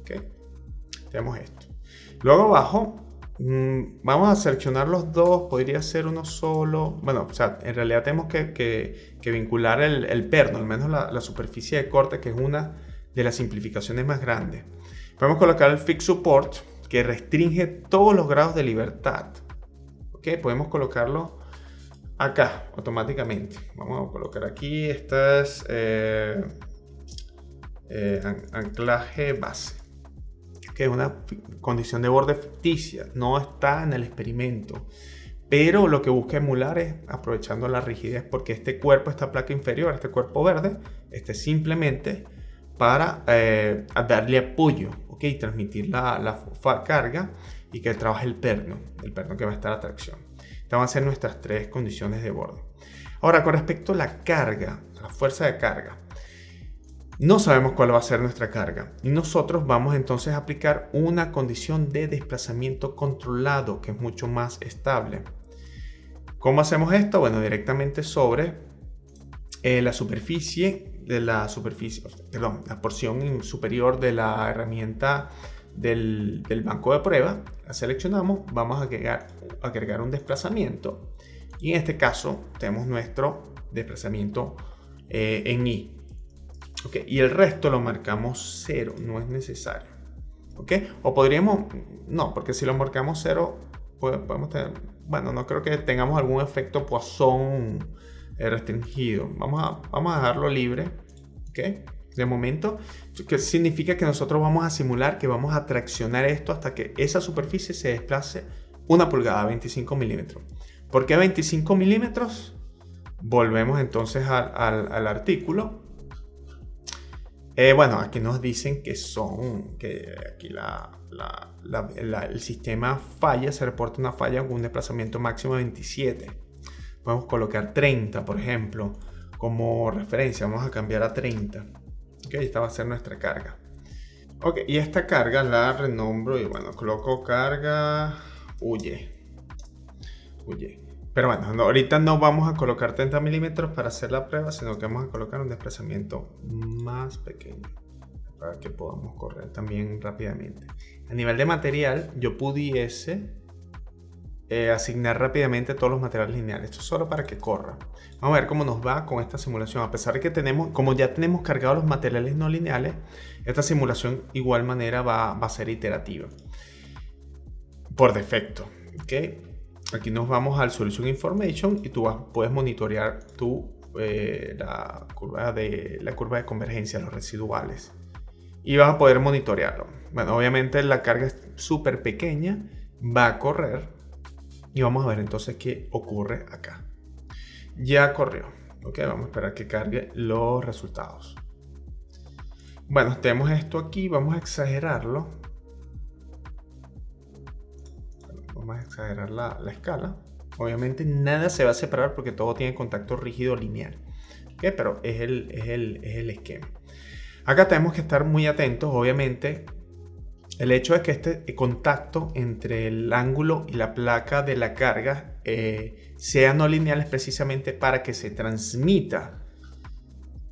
¿Ok? ¿Ok? Tenemos esto. Luego abajo vamos a seleccionar los dos. Podría ser uno solo. Bueno, o sea, en realidad tenemos que vincular el perno, al menos la superficie de corte, que es una de las simplificaciones más grandes. Podemos colocar el Fix Support, que restringe todos los grados de libertad. ¿Ok? Podemos colocarlo acá automáticamente. Vamos a colocar aquí. Esta es anclaje base, que es una condición de borde ficticia, no está en el experimento, pero lo que busca emular es aprovechando la rigidez, porque este cuerpo, esta placa inferior, este cuerpo verde, simplemente para darle apoyo, ¿ok? Transmitir la carga y que trabaje el perno que va a estar a tracción. Estas van a ser nuestras tres condiciones de borde. Ahora, con respecto a la carga, a la fuerza de carga, no sabemos cuál va a ser nuestra carga y nosotros vamos entonces a aplicar una condición de desplazamiento controlado que es mucho más estable. ¿Cómo hacemos esto? Bueno, directamente sobre la porción superior de la herramienta del banco de prueba. La seleccionamos, vamos a agregar un desplazamiento y en este caso tenemos nuestro desplazamiento en I. Okay, y el resto lo marcamos 0, no es necesario. ¿Okay? O podríamos, no, porque si lo marcamos 0, podemos tener, bueno, no creo que tengamos algún efecto Poisson restringido. Vamos a dejarlo libre. ¿Okay? De momento, que significa que nosotros vamos a simular que vamos a traccionar esto hasta que esa superficie se desplace 1 pulgada, 25 milímetros. ¿Por qué 25 milímetros? Volvemos entonces al artículo. Bueno, aquí nos dicen que aquí el sistema falla, se reporta una falla con un desplazamiento máximo de 27. Podemos colocar 30, por ejemplo, como referencia. Vamos a cambiar a 30. Okay, esta va a ser nuestra carga. Ok, y esta carga la renombro y bueno, coloco carga huye. Pero bueno, ahorita no vamos a colocar 30 milímetros para hacer la prueba, sino que vamos a colocar un desplazamiento más pequeño para que podamos correr también rápidamente. A nivel de material, yo pudiese asignar rápidamente todos los materiales lineales. Esto es solo para que corra. Vamos a ver cómo nos va con esta simulación. A pesar de que como ya tenemos cargados los materiales no lineales, esta simulación igual manera va a ser iterativa. Por defecto. ¿Okay? Aquí nos vamos al Solution Information y tú puedes monitorear la curva de convergencia, los residuales. Y vas a poder monitorearlo. Bueno, obviamente la carga es súper pequeña, va a correr y vamos a ver entonces qué ocurre acá. Ya corrió. Ok, vamos a esperar que cargue los resultados. Bueno, tenemos esto aquí, vamos a exagerarlo. Vamos a exagerar la escala. Obviamente nada se va a separar porque todo tiene contacto rígido lineal. ¿Okay? Pero es el esquema. Acá tenemos que estar muy atentos. Obviamente el hecho de que este contacto entre el ángulo y la placa de la carga sea no lineal es precisamente para que se transmita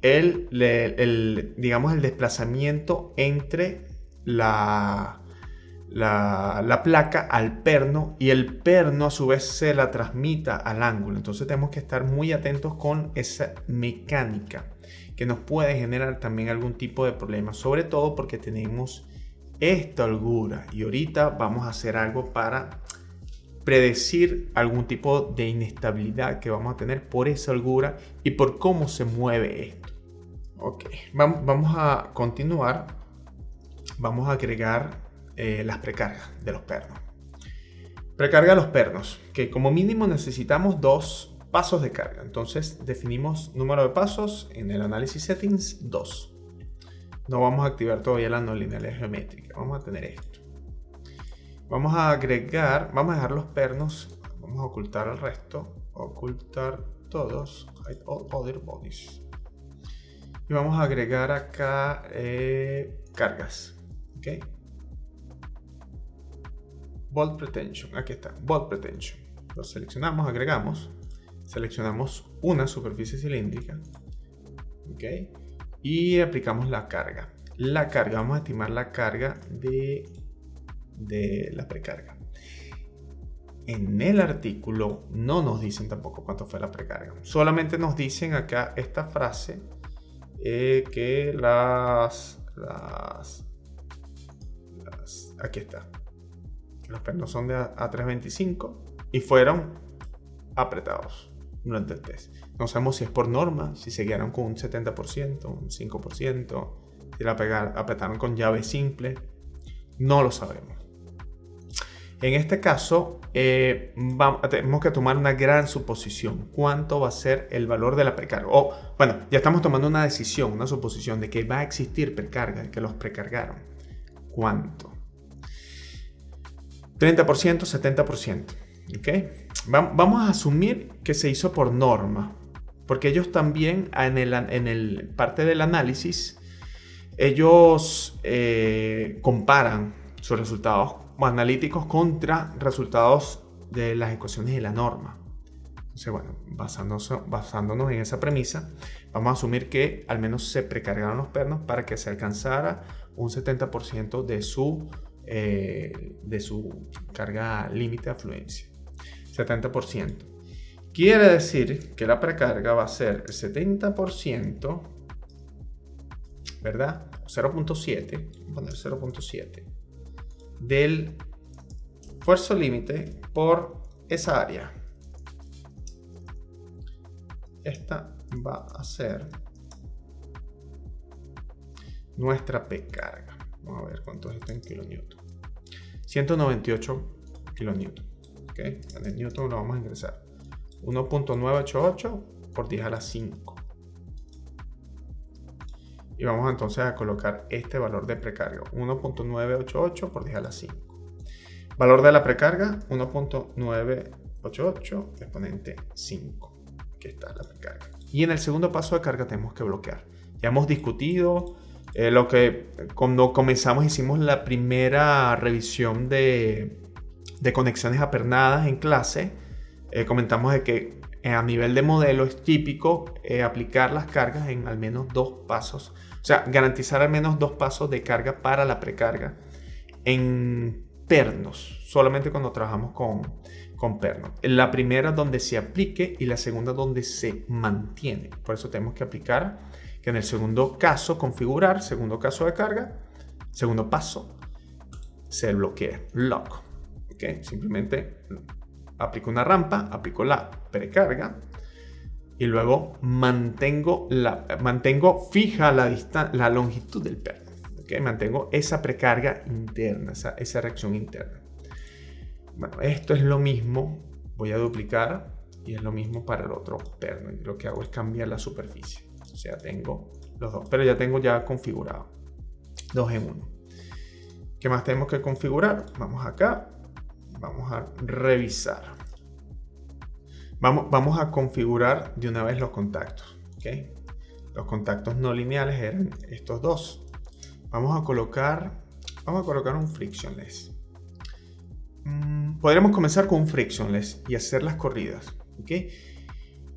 digamos, el desplazamiento entre la placa al perno y el perno a su vez se la transmita al ángulo. Entonces tenemos que estar muy atentos con esa mecánica que nos puede generar también algún tipo de problema, sobre todo porque tenemos esta holgura y ahorita vamos a hacer algo para predecir algún tipo de inestabilidad que vamos a tener por esa holgura y por cómo se mueve esto. Ok, vamos a continuar. Vamos a agregar las precargas de los pernos. Precarga de los pernos, que como mínimo necesitamos 2 pasos de carga. Entonces definimos número de pasos en el análisis settings 2. No vamos a activar todavía la no linealidad geométrica. Vamos a tener esto. Vamos a dejar los pernos. Vamos a ocultar el resto. Ocultar todos. Hide all other bodies. Y vamos a agregar acá cargas. ¿Ok? Bolt Pretension, aquí está, Bolt Pretension. Lo seleccionamos, agregamos, seleccionamos una superficie cilíndrica, ¿ok? Y aplicamos la carga. la carga, vamos a estimar la carga de la precarga. En el artículo no nos dicen tampoco cuánto fue la precarga. Solamente nos dicen acá esta frase que aquí está. Los pernos son de A325 y fueron apretados durante el test. No sabemos si es por norma, si se guiaron con un 70%, un 5%, si la apretaron con llave simple. No lo sabemos. En este caso, tenemos que tomar una gran suposición. ¿Cuánto va a ser el valor de la precarga? Bueno, ya estamos tomando una decisión, una suposición de que va a existir precarga, de que los precargaron. ¿Cuánto? 30%, 70%. ¿Okay? Vamos a asumir que se hizo por norma, porque ellos también en el parte del análisis, ellos comparan sus resultados analíticos contra resultados de las ecuaciones de la norma. Entonces, bueno, basándonos en esa premisa, vamos a asumir que al menos se precargaron los pernos para que se alcanzara un 70% de su carga límite de afluencia. 70%. Quiere decir que la precarga va a ser el 70%, ¿verdad? 0.7, vamos a poner 0.7 del esfuerzo límite por esa área. Esta va a ser nuestra precarga. Vamos a ver cuánto es esto en kilonewton. 198 kilonewton. ¿Okay? En el newton lo vamos a ingresar. 1.988 por 10 a la 5. Y vamos entonces a colocar este valor de precarga. 1.988 por 10 a la 5. Valor de la precarga, 1.988 exponente 5. Aquí está la precarga. Y en el segundo paso de carga tenemos que bloquear. Ya hemos discutido cuando comenzamos hicimos la primera revisión de conexiones apernadas en clase. Comentamos de que a nivel de modelo es típico aplicar las cargas en al menos 2 pasos. O sea, garantizar al menos 2 pasos de carga para la precarga en pernos, solamente cuando trabajamos con pernos. La primera donde se aplique y la segunda donde se mantiene. Por eso tenemos que aplicar que en el segundo caso configurar, segundo caso de carga, segundo paso, se bloquea, lock. ¿Okay? Simplemente aplico una rampa, aplico la precarga y luego mantengo fija la longitud del perno. ¿Okay? Mantengo esa precarga interna, esa reacción interna. Bueno, esto es lo mismo. Voy a duplicar y es lo mismo para el otro perno. Y lo que hago es cambiar la superficie. O sea, tengo los dos, pero ya tengo configurado 2 en 1. ¿Qué más tenemos que configurar? Vamos acá. Vamos a revisar. Vamos a configurar de una vez los contactos. ¿Okay? Los contactos no lineales eran estos dos. Vamos a colocar un frictionless. Podríamos comenzar con un frictionless y hacer las corridas. ¿Okay?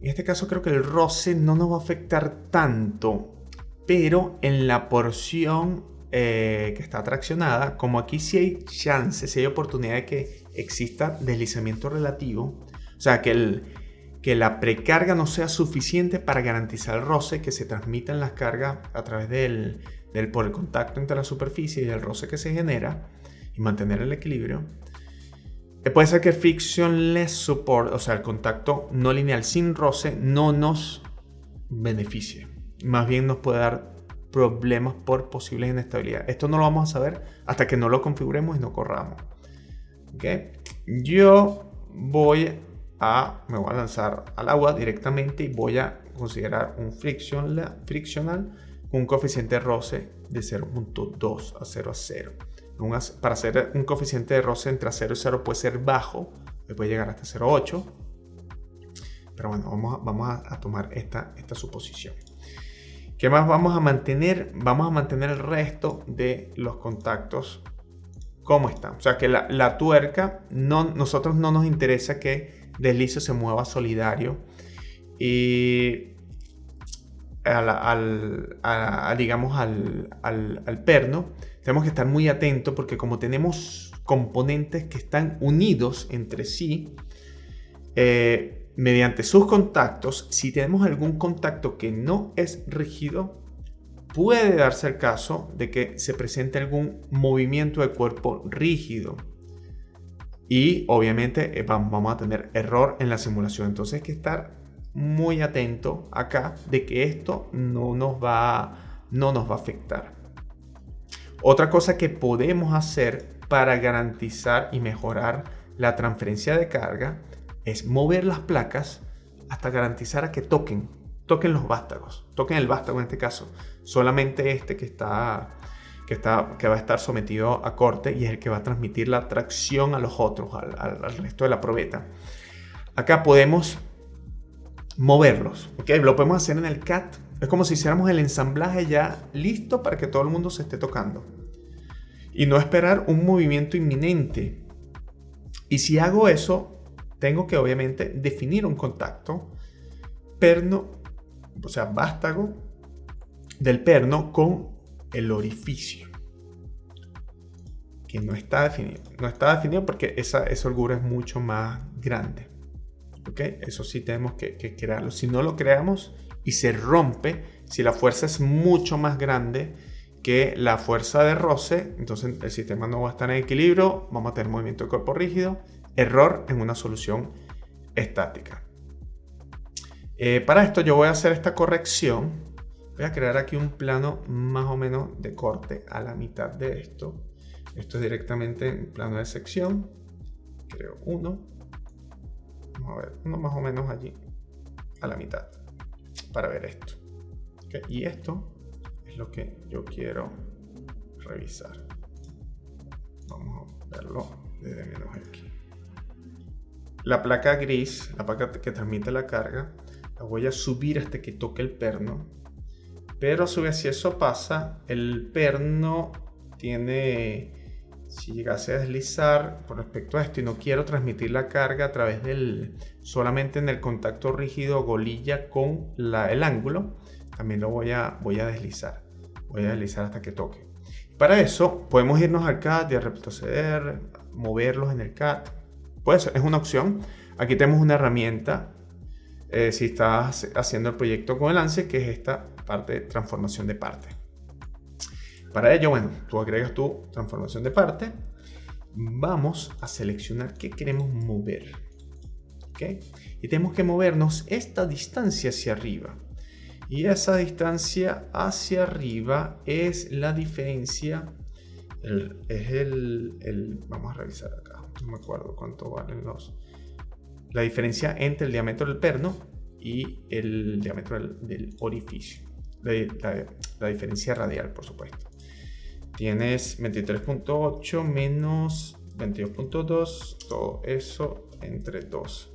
En este caso creo que el roce no nos va a afectar tanto, pero en la porción que está traccionada, como aquí sí hay chance, sí hay oportunidad de que exista deslizamiento relativo, o sea que la precarga no sea suficiente para garantizar el roce, que se transmitan las cargas a través por el contacto entre la superficie y el roce que se genera y mantener el equilibrio. Puede ser que el frictionless support, o sea el contacto no lineal sin roce, no nos beneficie, más bien nos puede dar problemas por posibles inestabilidades. Esto no lo vamos a saber hasta que no lo configuremos y no corramos. ¿Okay? Yo me voy a lanzar al agua directamente y voy a considerar un frictional con un coeficiente de roce de 0.2 a 0 a 0. Para hacer un coeficiente de roce entre 0 y 0 puede ser bajo, puede llegar hasta 0.8. Pero bueno, vamos a tomar esta suposición. ¿Qué más vamos a mantener? Vamos a mantener el resto de los contactos como están. O sea que la tuerca, nosotros no nos interesa que deslice se mueva solidario. Y digamos, al perno, tenemos que estar muy atentos porque como tenemos componentes que están unidos entre sí, mediante sus contactos, si tenemos algún contacto que no es rígido, puede darse el caso de que se presente algún movimiento de cuerpo rígido. Y obviamente vamos a tener error en la simulación. Entonces hay que estar muy atento acá de que esto no nos va a afectar. Otra cosa que podemos hacer para garantizar y mejorar la transferencia de carga es mover las placas hasta garantizar a que toquen los vástagos, toquen el vástago en este caso, solamente este que va a estar sometido a corte y es el que va a transmitir la tracción a los otros, al resto de la probeta. Acá podemos moverlos, ¿ok? Lo podemos hacer en el CAD. Es como si hiciéramos el ensamblaje ya listo para que todo el mundo se esté tocando. Y no esperar un movimiento inminente. Y si hago eso, tengo que obviamente definir un contacto perno, o sea, vástago del perno con el orificio. Que no está definido. No está definido porque esa holgura es mucho más grande. ¿Ok? Eso sí tenemos que crearlo. Si no lo creamos y se rompe, si la fuerza es mucho más grande que la fuerza de roce, entonces el sistema no va a estar en equilibrio, vamos a tener movimiento de cuerpo rígido, error en una solución estática. Para esto yo voy a hacer esta corrección. Voy a crear aquí un plano más o menos de corte a la mitad de esto. Esto es directamente en plano de sección. Creo uno. Vamos a ver, uno más o menos allí a la mitad para ver esto. ¿Okay? Y esto es lo que yo quiero revisar. Vamos a verlo desde menos aquí. La placa gris, la placa que transmite la carga, la voy a subir hasta que toque el perno. Pero a su vez, si eso pasa, el perno tiene... Si llegase a deslizar con respecto a esto y no quiero transmitir la carga a través solamente en el contacto rígido golilla con el ángulo, también lo voy a deslizar. Voy a deslizar hasta que toque. Para eso podemos irnos al CAD y a retroceder, moverlos en el CAD. Pues es una opción. Aquí tenemos una herramienta. Si estás haciendo el proyecto con el ANSYS, que es esta parte de transformación de parte. Para ello, bueno, tú agregas tu transformación de parte. Vamos a seleccionar qué queremos mover. ¿Okay? Y tenemos que movernos esta distancia hacia arriba. Y esa distancia hacia arriba es la diferencia. Vamos a revisar acá. No me acuerdo cuánto valen la diferencia entre el diámetro del perno y el diámetro del orificio. La diferencia radial, por supuesto. Tienes 23.8 menos 22.2, todo eso entre 2.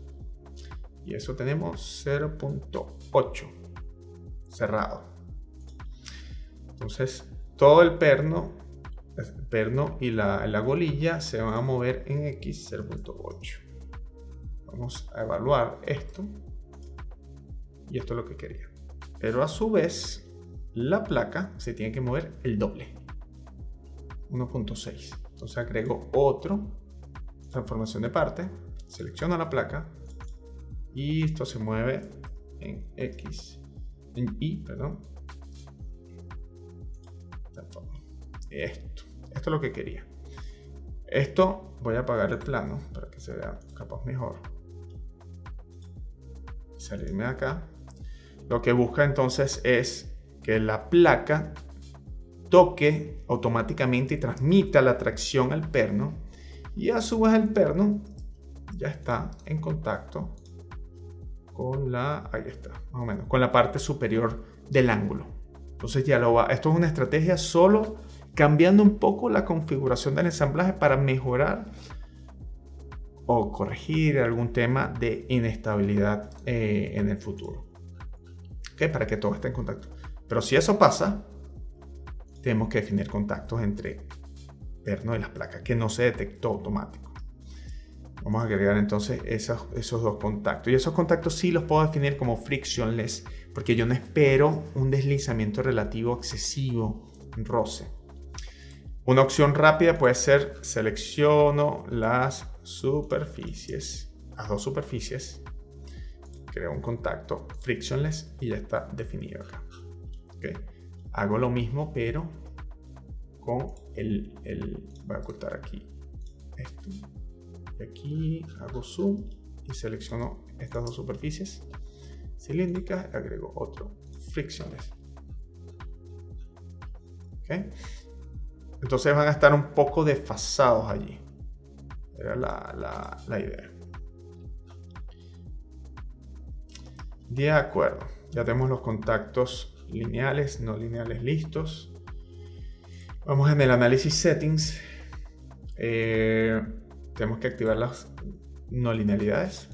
Y eso tenemos 0.8 cerrado. Entonces, todo el perno y la golilla se van a mover en X 0.8. Vamos a evaluar esto. Y esto es lo que quería. Pero a su vez, la placa se tiene que mover el doble. 1.6. Entonces agrego otro transformación de parte, selecciono la placa y esto se mueve en Y. Esto es lo que quería. Esto voy a apagar el plano para que se vea capaz mejor. Salirme de acá. Lo que busca entonces es que la placa toque automáticamente y transmita la tracción al perno, y a su vez el perno ya está en contacto con ahí está, más o menos, con la parte superior del ángulo. Entonces ya esto es una estrategia solo cambiando un poco la configuración del ensamblaje para mejorar o corregir algún tema de inestabilidad en el futuro. ¿Okay? Para que todo esté en contacto. Pero si eso pasa, tenemos que definir contactos entre perno y las placas, que no se detectó automático. Vamos a agregar entonces esos dos contactos. Y esos contactos sí los puedo definir como frictionless, porque yo no espero un deslizamiento relativo excesivo, roce. Una opción rápida puede ser: selecciono las superficies, las dos superficies, creo un contacto frictionless y ya está definido acá. ¿Okay? Hago lo mismo, pero con voy a ocultar aquí esto. Y aquí hago zoom y selecciono estas dos superficies cilíndricas y agrego otro frictionless. ¿Okay? Entonces van a estar un poco desfasados allí. Era la idea. De acuerdo. Ya tenemos los contactos lineales, no lineales listos. Vamos en el análisis settings. Tenemos que activar las no linealidades.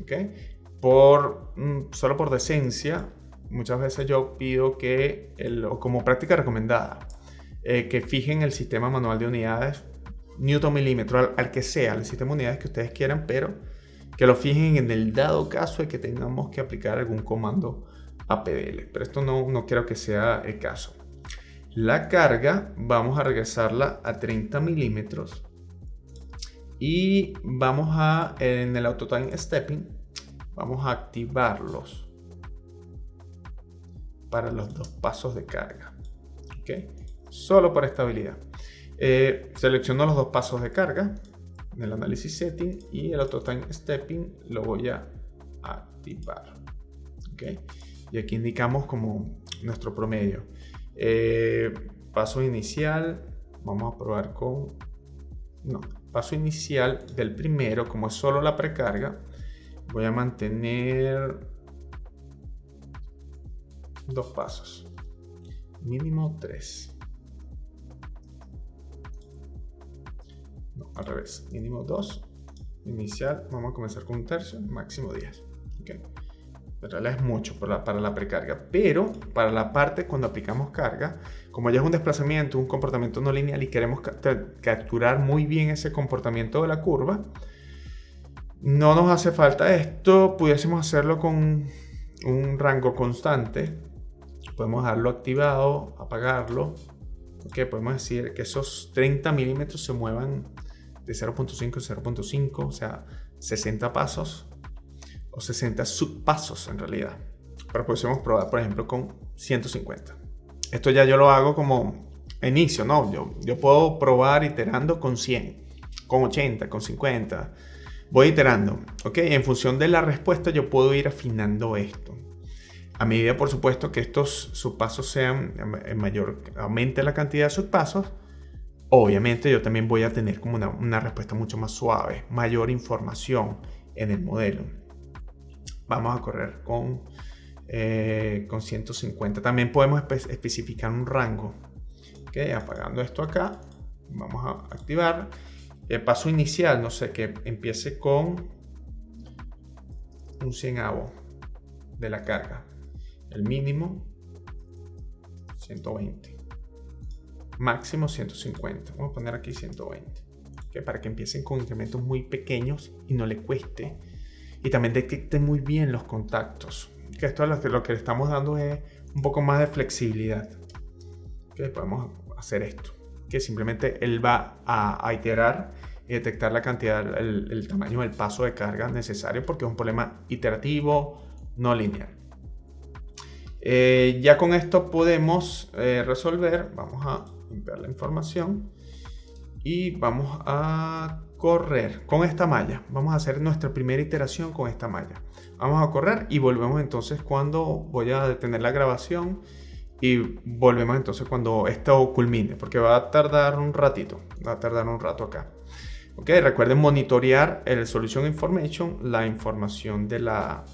¿Okay? Solo por decencia, muchas veces yo pido que, como práctica recomendada, que fijen el sistema manual de unidades, newton milímetro, al que sea, el sistema de unidades que ustedes quieran, pero que lo fijen en el dado caso de que tengamos que aplicar algún comando APDL. Pero esto no quiero que sea el caso. La carga vamos a regresarla a 30 milímetros y vamos en el AutoTime Stepping, vamos a activarlos para los dos pasos de carga. ¿Okay? Solo por estabilidad. Selecciono los dos pasos de carga en el análisis setting y el AutoTime Stepping lo voy a activar. ¿Okay? Y aquí indicamos como nuestro promedio. Paso inicial, vamos a probar paso inicial del primero, como es solo la precarga, voy a mantener 2 pasos, mínimo 3. No, al revés, mínimo 2. Inicial, vamos a comenzar con 1/3, máximo 10. ¿Okay? En realidad es mucho para la precarga, pero para la parte cuando aplicamos carga, como ya es un desplazamiento, un comportamiento no lineal y queremos capturar muy bien ese comportamiento de la curva, no nos hace falta esto. Pudiésemos hacerlo con un rango constante, podemos dejarlo activado, apagarlo. Okay, podemos decir que esos 30 milímetros se muevan de 0.5 a 0.5, o sea, 60 pasos o 60 subpasos en realidad. Pero podemos probar, por ejemplo, con 150. Esto ya yo lo hago como inicio, ¿no? Yo puedo probar iterando con 100, con 80, con 50. Voy iterando, ¿ok? En función de la respuesta yo puedo ir afinando esto. A medida, por supuesto, que estos subpasos sean aumente la cantidad de subpasos, obviamente yo también voy a tener como una respuesta mucho más suave, mayor información en el modelo. Vamos a correr con 150. También podemos especificar un rango. ¿Okay? Apagando esto acá, vamos a activar el paso inicial, no sé, que empiece con un 100avo de la carga. El mínimo 120, máximo 150. Vamos a poner aquí 120, ¿okay? Para que empiecen con incrementos muy pequeños y no le cueste, y también detecte muy bien los contactos. Que esto es lo que le estamos dando es un poco más de flexibilidad. ¿Okay? Podemos hacer esto, que simplemente él va a iterar y detectar la cantidad, el tamaño del paso de carga necesario, porque es un problema iterativo, no lineal. Ya con esto podemos resolver. Vamos a limpiar la información y vamos a correr con esta malla. Vamos a hacer nuestra primera iteración con esta malla. Vamos a correr y volvemos entonces cuando voy a detener la grabación, y volvemos entonces cuando esto culmine, porque va a tardar un ratito, va a tardar un rato acá. Ok, recuerden monitorear el Solution Information, la información de la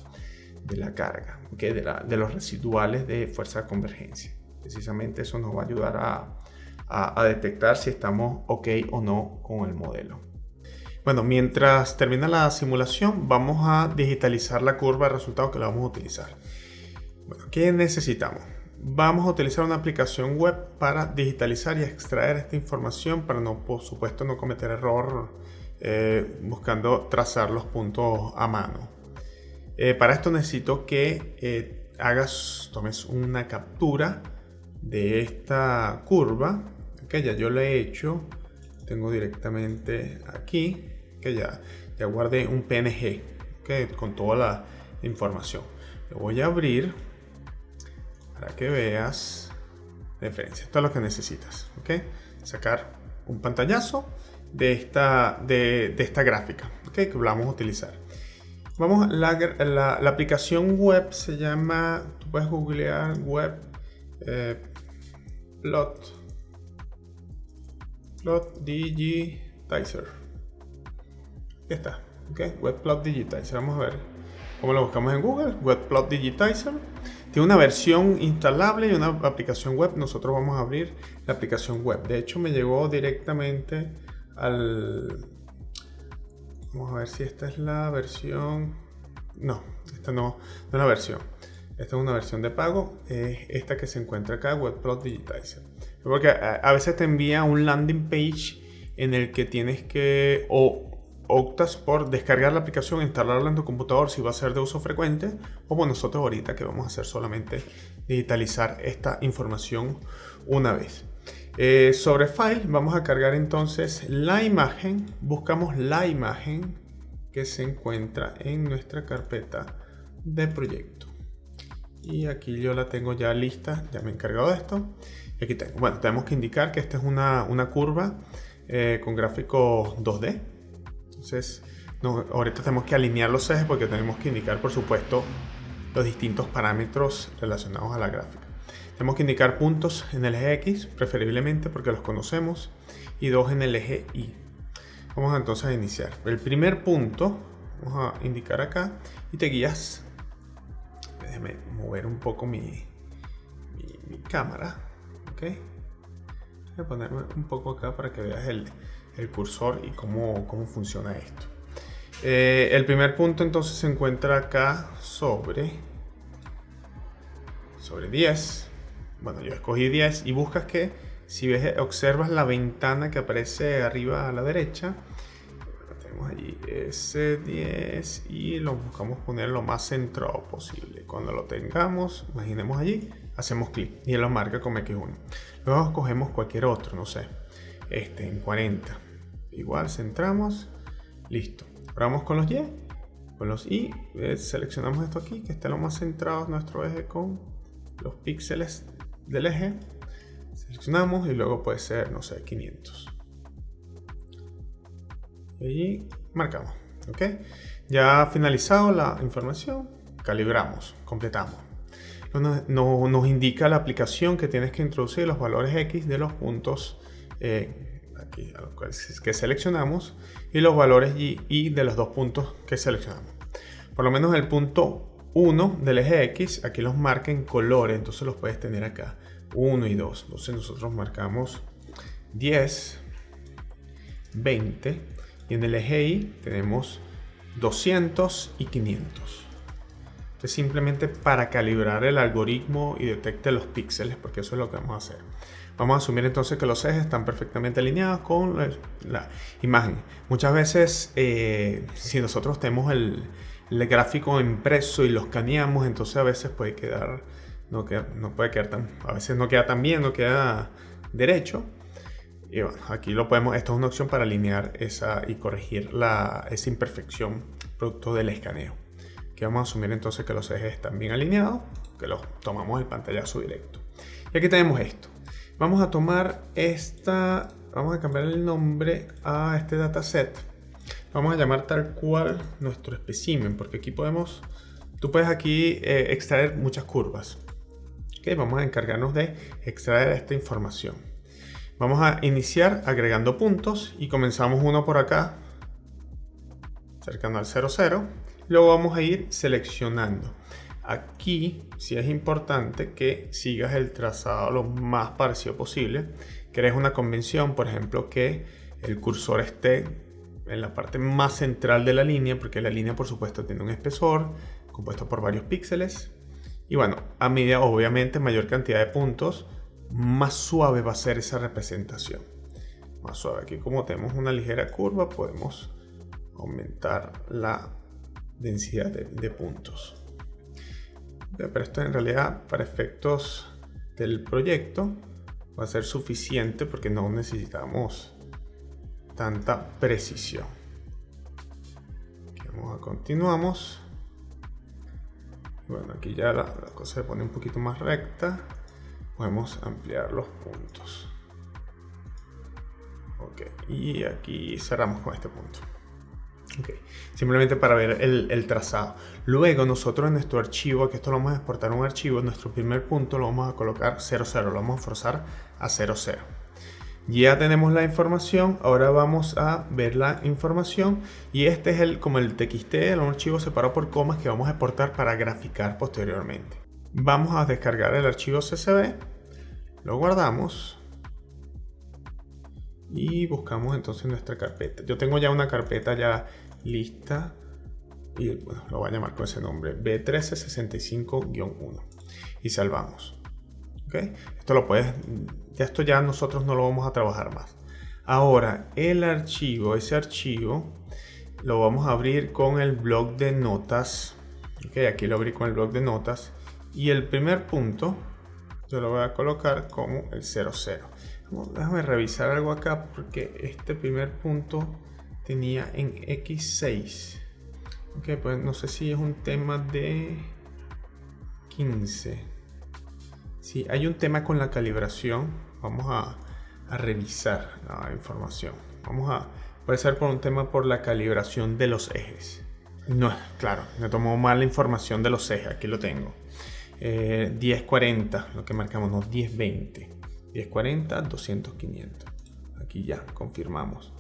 carga, ¿okay? de los residuales de fuerza de convergencia. Precisamente eso nos va a ayudar a detectar si estamos ok o no con el modelo. Bueno, mientras termina la simulación, vamos a digitalizar la curva de resultados que la vamos a utilizar. Bueno, ¿qué necesitamos? Vamos a utilizar una aplicación web para digitalizar y extraer esta información para por supuesto no cometer error buscando trazar los puntos a mano. Para esto necesito que tomes una captura de esta curva, que ya yo la he hecho. Tengo directamente aquí, que ya guardé un PNG, con toda la información. Lo voy a abrir para que veas la diferencia. Esto es lo que necesitas, sacar un pantallazo de esta gráfica, que vamos a utilizar. La aplicación web se llama, tú puedes googlear web plot digitizer. Aquí está, web plot digitizer. Vamos a ver cómo lo buscamos en Google. Web plot digitizer tiene una versión instalable y una aplicación web. Nosotros vamos a abrir la aplicación web. De hecho, me llegó directamente al... Vamos a ver si esta es la versión. No, esta no es la versión. Esta es una versión de pago. Es esta que se encuentra acá, Webplot Digitizer. Porque a veces te envía un landing page en el que tienes que optas por descargar la aplicación, instalarla en tu computador si va a ser de uso frecuente, como nosotros ahorita que vamos a hacer solamente digitalizar esta información una vez. Sobre File vamos a cargar entonces la imagen. Buscamos la imagen que se encuentra en nuestra carpeta de proyecto. Y aquí yo la tengo ya lista, ya me he encargado de esto. Y aquí tengo, bueno, tenemos que indicar que esta es una curva con gráficos 2D. Entonces, ahorita tenemos que alinear los ejes porque tenemos que indicar, por supuesto, los distintos parámetros relacionados a la gráfica. Tenemos que indicar puntos en el eje X, preferiblemente porque los conocemos, y 2 en el eje Y. Vamos entonces a iniciar. El primer punto, vamos a indicar acá, y te guías. Déjame mover un poco mi cámara. Voy a ponerme un poco acá para que veas el cursor y cómo funciona esto. El primer punto entonces se encuentra acá sobre 10. Bueno, yo escogí 10 y buscas que, si ves, observas la ventana que aparece arriba a la derecha. Tenemos allí ese 10 y lo buscamos poner lo más centrado posible. Cuando lo tengamos, imaginemos allí, hacemos clic y él lo marca como X1. Luego escogemos cualquier otro, no sé, en 40. Igual centramos, listo. Ahora vamos con los Y, con los Y, seleccionamos esto aquí, que esté lo más centrado nuestro eje con los píxeles del eje. Seleccionamos y luego puede ser, no sé, 500. Y allí marcamos, Ya finalizado la información, calibramos, completamos. Nos indica la aplicación que tienes que introducir los valores X de los puntos aquí a los cuales que seleccionamos y los valores Y de los dos puntos que seleccionamos. Por lo menos el punto 1 del eje X aquí los marca en colores, entonces los puedes tener acá 1 y 2. Entonces nosotros marcamos 10, 20 y en el eje Y tenemos 200 y 500. Entonces simplemente para calibrar el algoritmo y detecte los píxeles, porque eso es lo que vamos a hacer. Vamos a asumir entonces que los ejes están perfectamente alineados con la imagen. Muchas veces si nosotros tenemos el gráfico impreso y lo escaneamos, entonces a veces puede quedar, no puede quedar a veces no queda tan bien, no queda derecho. Y bueno, aquí lo podemos, esto es una opción para alinear y corregir esa imperfección producto del escaneo. Aquí vamos a asumir entonces que los ejes están bien alineados, que los tomamos el pantallazo directo. Y aquí tenemos esto. Vamos a tomar vamos a cambiar el nombre a este dataset. Vamos a llamar tal cual nuestro espécimen, porque aquí tú puedes aquí extraer muchas curvas. Vamos a encargarnos de extraer esta información. Vamos a iniciar agregando puntos y comenzamos uno por acá, cercano al 0,0. Luego vamos a ir seleccionando. Aquí sí es importante que sigas el trazado lo más parecido posible. Crees una convención, por ejemplo, que el cursor esté en la parte más central de la línea, porque la línea por supuesto tiene un espesor compuesto por varios píxeles. Y bueno, a medida, obviamente, mayor cantidad de puntos, más suave va a ser esa representación. más suave. Aquí como tenemos una ligera curva, podemos aumentar la densidad de puntos. Pero esto en realidad para efectos del proyecto va a ser suficiente porque no necesitamos tanta precisión. Aquí continuamos. Bueno, aquí ya la cosa se pone un poquito más recta. Podemos ampliar los puntos. Ok, y aquí cerramos con este punto. Okay. Simplemente para ver el trazado. Luego nosotros en nuestro archivo, que esto lo vamos a exportar a un archivo, en nuestro primer punto lo vamos a colocar 00, lo vamos a forzar a 00. Ya tenemos la información, ahora vamos a ver la información y este es como el TXT, el archivo separado por comas que vamos a exportar para graficar posteriormente. Vamos a descargar el archivo CSV, lo guardamos y buscamos entonces nuestra carpeta. Yo tengo ya una carpeta ya lista y bueno, lo voy a llamar con ese nombre, B1365-1 y salvamos. ¿Okay? Esto ya nosotros no lo vamos a trabajar más. Ahora ese archivo lo vamos a abrir con el bloc de notas. ¿Okay? Aquí lo abrí con el bloc de notas y el primer punto yo lo voy a colocar como el 00. Déjame revisar algo acá porque este primer punto tenía en X6. Ok, pues no sé si es un tema de 15. Sí, hay un tema con la calibración. Vamos a revisar la información. Puede ser por un tema por la calibración de los ejes. No, claro, me tomó mal la información de los ejes. Aquí lo tengo. 1040, lo que marcamos, no, 1020. 1040, 200, 500. Aquí ya confirmamos.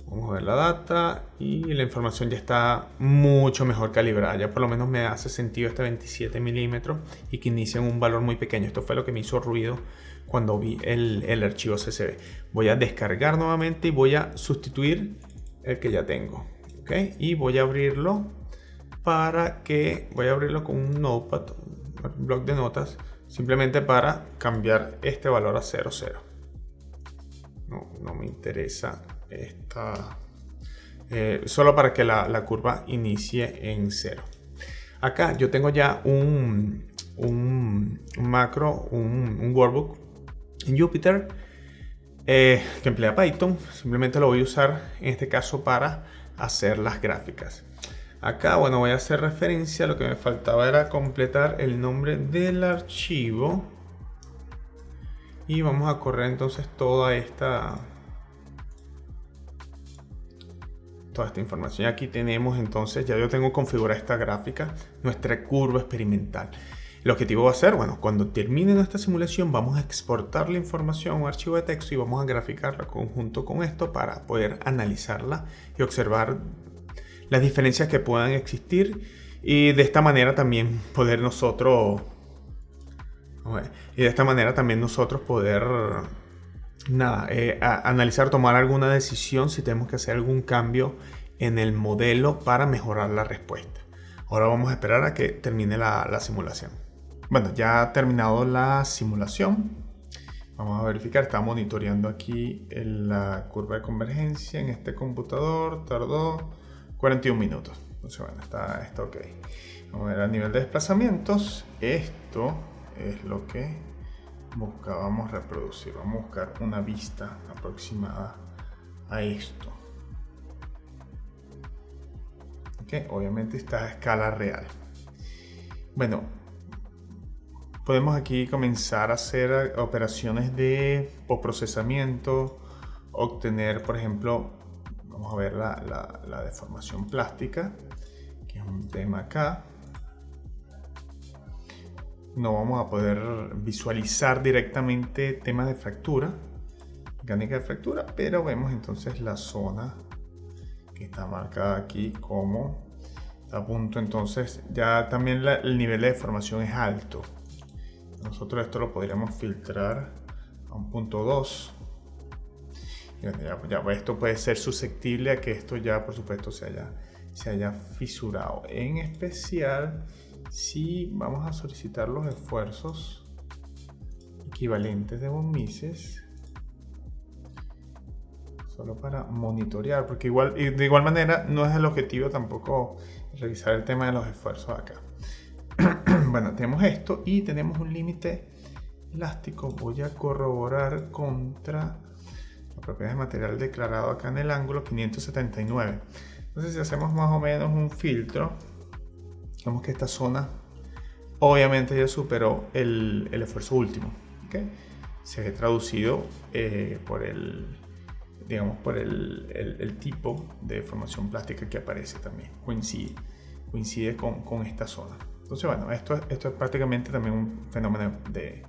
Vamos a ver la data y la información ya está mucho mejor calibrada. Ya por lo menos me hace sentido este 27 milímetros y que inicia en un valor muy pequeño. Esto fue lo que me hizo ruido cuando vi el archivo CSV. Voy a descargar nuevamente y voy a sustituir el que ya tengo. ¿Okay? Y voy a abrirlo con un notepad, un bloc de notas, simplemente para cambiar este valor a 00. No me interesa esta, solo para que la curva inicie en 0. Acá yo tengo ya un macro, un workbook en Jupyter que emplea Python. Simplemente lo voy a usar en este caso para hacer las gráficas. Acá, bueno, voy a hacer referencia. Lo que me faltaba era completar el nombre del archivo. Y vamos a correr entonces toda esta información. Aquí tenemos entonces, ya yo tengo configurada esta gráfica, nuestra curva experimental. El objetivo va a ser, bueno, cuando termine nuestra simulación vamos a exportar la información a un archivo de texto y vamos a graficarla conjunto con esto para poder analizarla y observar las diferencias que puedan existir y de esta manera también poder nosotros analizar, tomar alguna decisión si tenemos que hacer algún cambio en el modelo para mejorar la respuesta. Ahora vamos a esperar a que termine la simulación. Bueno, ya ha terminado la simulación. Vamos a verificar, está monitoreando aquí la curva de convergencia en este computador. Tardó 41 minutos. Entonces, bueno, está ok. Vamos a ver a nivel de desplazamientos. Esto es lo que buscábamos reproducir. Vamos a buscar una vista aproximada a esto. Okay, obviamente está a escala real. Bueno, podemos aquí comenzar a hacer operaciones de postprocesamiento, obtener, por ejemplo, vamos a ver la deformación plástica, que es un tema acá. No vamos a poder visualizar directamente temas de fractura, mecánica de fractura, pero vemos entonces la zona que está marcada aquí como a punto. Entonces ya también el nivel de deformación es alto. Nosotros esto lo podríamos filtrar a un punto 2. Ya, esto puede ser susceptible a que esto ya por supuesto se haya fisurado, en especial si vamos a solicitar los esfuerzos equivalentes de von Mises. solo para monitorear, porque de igual manera no es el objetivo tampoco revisar el tema de los esfuerzos acá. Bueno, tenemos esto y tenemos un límite elástico. Voy a corroborar contra la propiedad de material declarado acá en el ángulo 579. Entonces, si hacemos más o menos un filtro, vemos que esta zona obviamente ya superó el esfuerzo último, ¿okay? Se ve traducido por el tipo de deformación plástica que aparece también. Coincide con esta zona. Entonces, bueno, esto es prácticamente también un fenómeno de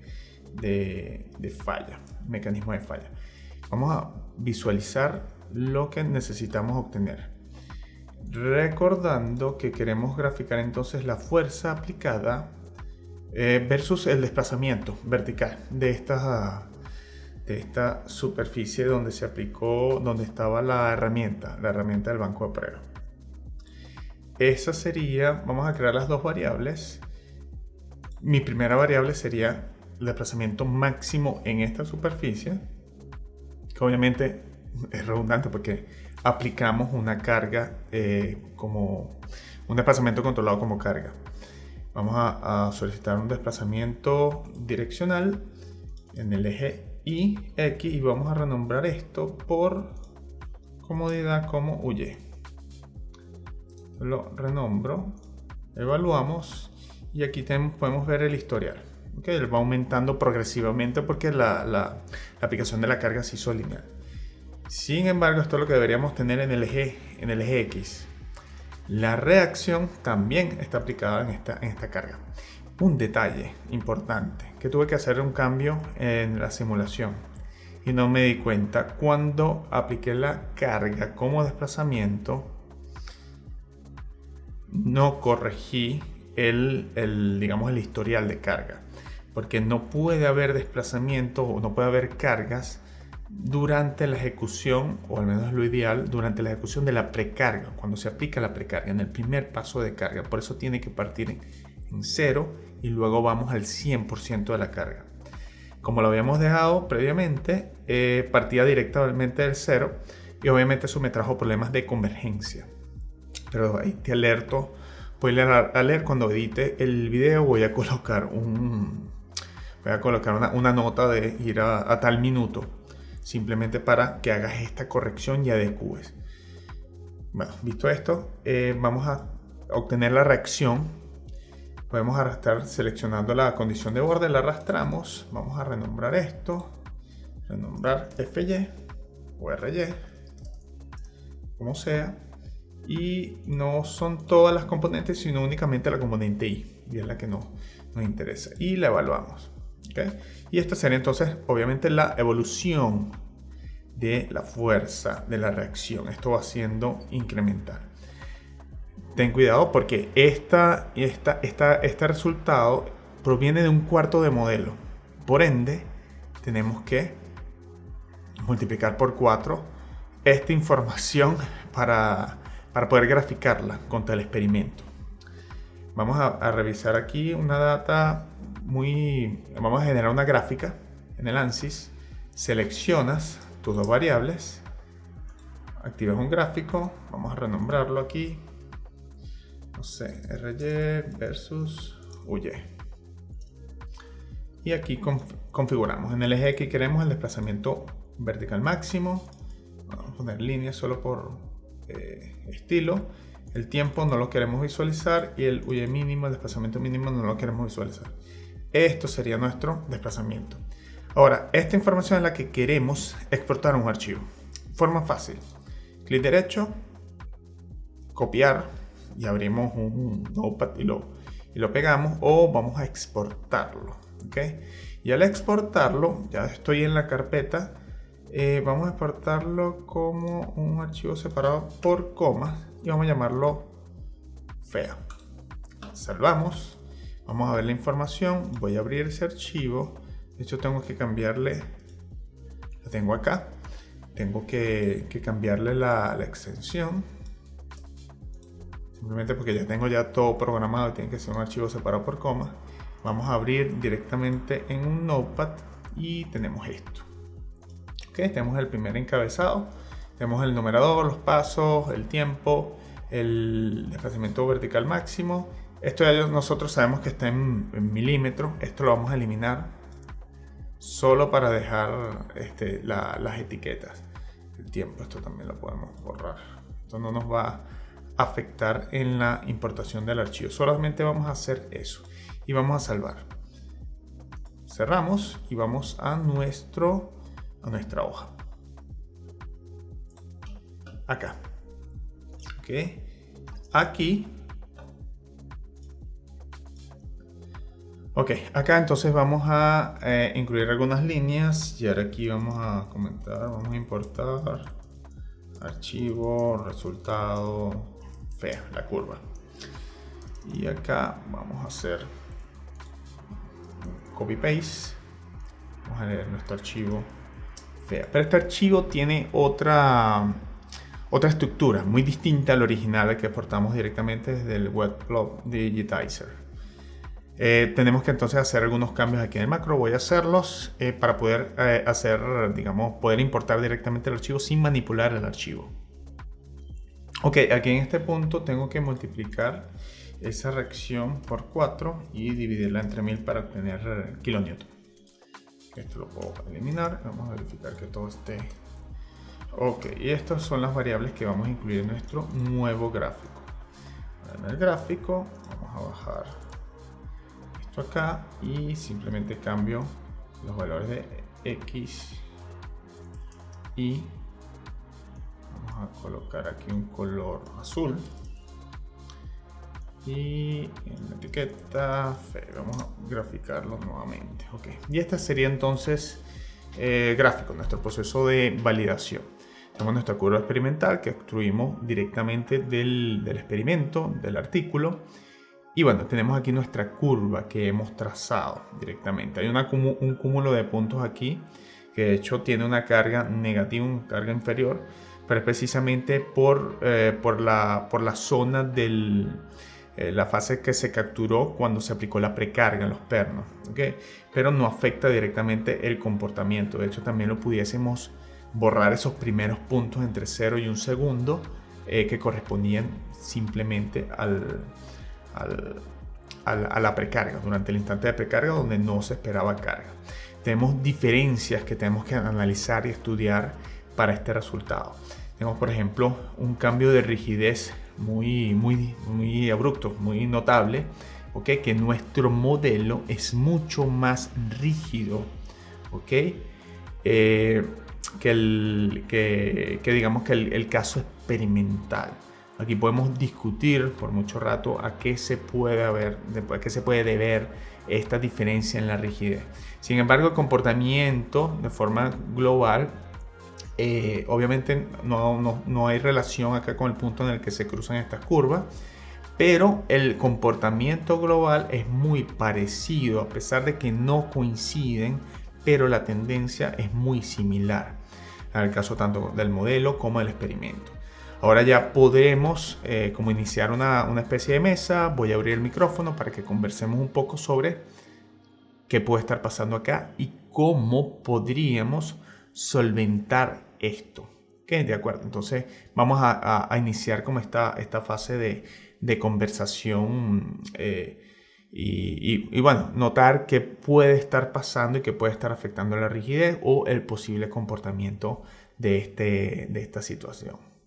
falla, mecanismo de falla. Vamos a visualizar lo que necesitamos obtener. Recordando que queremos graficar entonces la fuerza aplicada versus el desplazamiento vertical de esta superficie donde se aplicó, donde estaba la herramienta del banco de prueba. Esa sería, vamos a crear las dos variables. Mi primera variable sería el desplazamiento máximo en esta superficie, que obviamente es redundante porque aplicamos una carga como un desplazamiento controlado como carga. Vamos a solicitar un desplazamiento direccional en el eje Y, X, y vamos a renombrar esto por comodidad como UY. Lo renombro, evaluamos y aquí podemos ver el historial. Okay, él va aumentando progresivamente porque la aplicación de la carga se hizo lineal. Sin embargo, esto es lo que deberíamos tener en el eje X. La reacción también está aplicada en esta carga. Un detalle importante, que tuve que hacer un cambio en la simulación y no me di cuenta. Cuando apliqué la carga como desplazamiento, no corregí el historial de carga, porque no puede haber desplazamiento o no puede haber cargas durante la ejecución, o al menos lo ideal, durante la ejecución de la precarga, cuando se aplica la precarga, en el primer paso de carga. Por eso tiene que partir en 0 y luego vamos al 100% de la carga. Como lo habíamos dejado previamente, partía directamente del 0 y obviamente eso me trajo problemas de convergencia. Pero ahí te alerto, cuando edite el video voy a colocar una nota de ir a tal minuto, simplemente para que hagas esta corrección y adecues. Bueno, visto esto, vamos a obtener la reacción. Podemos arrastrar seleccionando la condición de borde, la arrastramos. Vamos a renombrar esto, renombrar FY o RY, como sea. Y no son todas las componentes, sino únicamente la componente Y, y es la que nos interesa. Y la evaluamos. ¿Okay? Y esta sería entonces, obviamente, la evolución de la fuerza de la reacción. Esto va siendo incremental. Ten cuidado porque este resultado proviene de un cuarto de modelo. Por ende, tenemos que multiplicar por 4 esta información para poder graficarla contra el experimento. Vamos a revisar aquí una data vamos a generar una gráfica en el ANSYS. Seleccionas tus dos variables, activas un gráfico, vamos a renombrarlo aquí, no sé, RY versus UY. Y aquí configuramos. En el eje X queremos el desplazamiento vertical máximo. Vamos a poner líneas solo por estilo. El tiempo no lo queremos visualizar y el UY mínimo, el desplazamiento mínimo, no lo queremos visualizar. Esto sería nuestro desplazamiento. Ahora, esta información es la que queremos exportar a un archivo. Forma fácil. Clic derecho, copiar y abrimos un Notepad y lo pegamos, o vamos a exportarlo. ¿Okay? Y al exportarlo, ya estoy en la carpeta. Vamos a exportarlo como un archivo separado por comas y vamos a llamarlo FEA. Salvamos. Vamos a ver la información. Voy a abrir ese archivo. De hecho, tengo que cambiarle. Lo tengo acá. Tengo que cambiarle la extensión. Simplemente porque ya tengo todo programado y tiene que ser un archivo separado por comas. Vamos a abrir directamente en un Notepad y tenemos esto. Ok, tenemos el primer encabezado. Tenemos el numerador, los pasos, el tiempo, el desplazamiento vertical máximo. Esto ya nosotros sabemos que está en milímetros. Esto lo vamos a eliminar solo para dejar las etiquetas. El tiempo, esto también lo podemos borrar. Esto no nos va a afectar en la importación del archivo. Solamente vamos a hacer eso y vamos a salvar. Cerramos y vamos a nuestra hoja. Acá. Ok. Aquí. Ok, acá entonces vamos a incluir algunas líneas y ahora aquí vamos a comentar, vamos a importar archivo, resultado, fea, la curva. Y acá vamos a hacer copy paste. Vamos a leer nuestro archivo fea. Pero este archivo tiene otra estructura muy distinta al original que exportamos directamente desde el Webflow Digitizer. Tenemos que entonces hacer algunos cambios aquí en el macro. Voy a hacerlos para poder poder importar directamente el archivo sin manipular el archivo. Ok, aquí en este punto tengo que multiplicar esa reacción por 4 y dividirla entre 1000 para obtener kilonewton. Esto lo puedo eliminar. Vamos a verificar que todo esté. Ok, y estas son las variables que vamos a incluir en nuestro nuevo gráfico. En el gráfico vamos a bajar esto acá y simplemente cambio los valores de X y vamos a colocar aquí un color azul y en la etiqueta vamos a graficarlo nuevamente. Ok, y este sería entonces gráfico, nuestro proceso de validación. Tenemos nuestra curva experimental que extruimos directamente del experimento, del artículo. Y bueno, tenemos aquí nuestra curva que hemos trazado directamente. Hay un cúmulo de puntos aquí que de hecho tiene una carga negativa, una carga inferior, pero es precisamente por la zona la fase que se capturó cuando se aplicó la precarga en los pernos, ¿okay? Pero no afecta directamente el comportamiento. De hecho, también lo pudiésemos borrar esos primeros puntos entre 0 y 1 segundo que correspondían simplemente a la precarga, durante el instante de precarga donde no se esperaba carga. Tenemos diferencias que tenemos que analizar y estudiar para este resultado. Tenemos, por ejemplo, un cambio de rigidez muy abrupto, muy notable, ¿okay? Que nuestro modelo es mucho más rígido, ¿okay? que digamos que el caso experimental. Aquí podemos discutir por mucho rato a qué se puede deber esta diferencia en la rigidez. Sin embargo, el comportamiento de forma global, obviamente no hay relación acá con el punto en el que se cruzan estas curvas, pero el comportamiento global es muy parecido, a pesar de que no coinciden, pero la tendencia es muy similar, en el caso tanto del modelo como del experimento. Ahora ya podremos como iniciar una especie de mesa. Voy a abrir el micrófono para que conversemos un poco sobre qué puede estar pasando acá y cómo podríamos solventar esto. ¿Okay? De acuerdo, entonces vamos a iniciar como esta fase de conversación y bueno, notar qué puede estar pasando y qué puede estar afectando la rigidez o el posible comportamiento de esta situación.